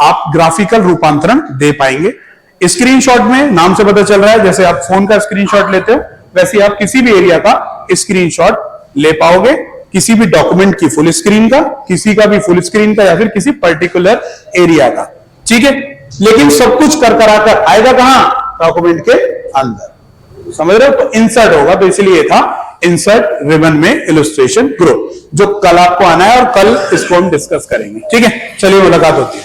Speaker 1: आप ग्राफिकल रूपांतरण दे पाएंगे। स्क्रीनशॉट में नाम से पता चल रहा है, जैसे आप फोन का स्क्रीनशॉट लेते हो वैसे आप किसी भी एरिया का स्क्रीनशॉट ले पाओगे, किसी भी डॉक्यूमेंट की फुल स्क्रीन का, किसी का भी फुल स्क्रीन का, या फिर किसी पर्टिकुलर एरिया का। ठीक है, लेकिन सब कुछ कर कराकर आएगा कहां? डॉक्यूमेंट के अंदर। समझ रहे हो? तो इंसर्ट होगा, तो इसलिए था इंसर्ट रिबन में इलस्ट्रेशन ग्रुप, जो कल आपको आना है और कल इसको हम डिस्कस करेंगे। ठीक है, चलिए मुलाकात होती है।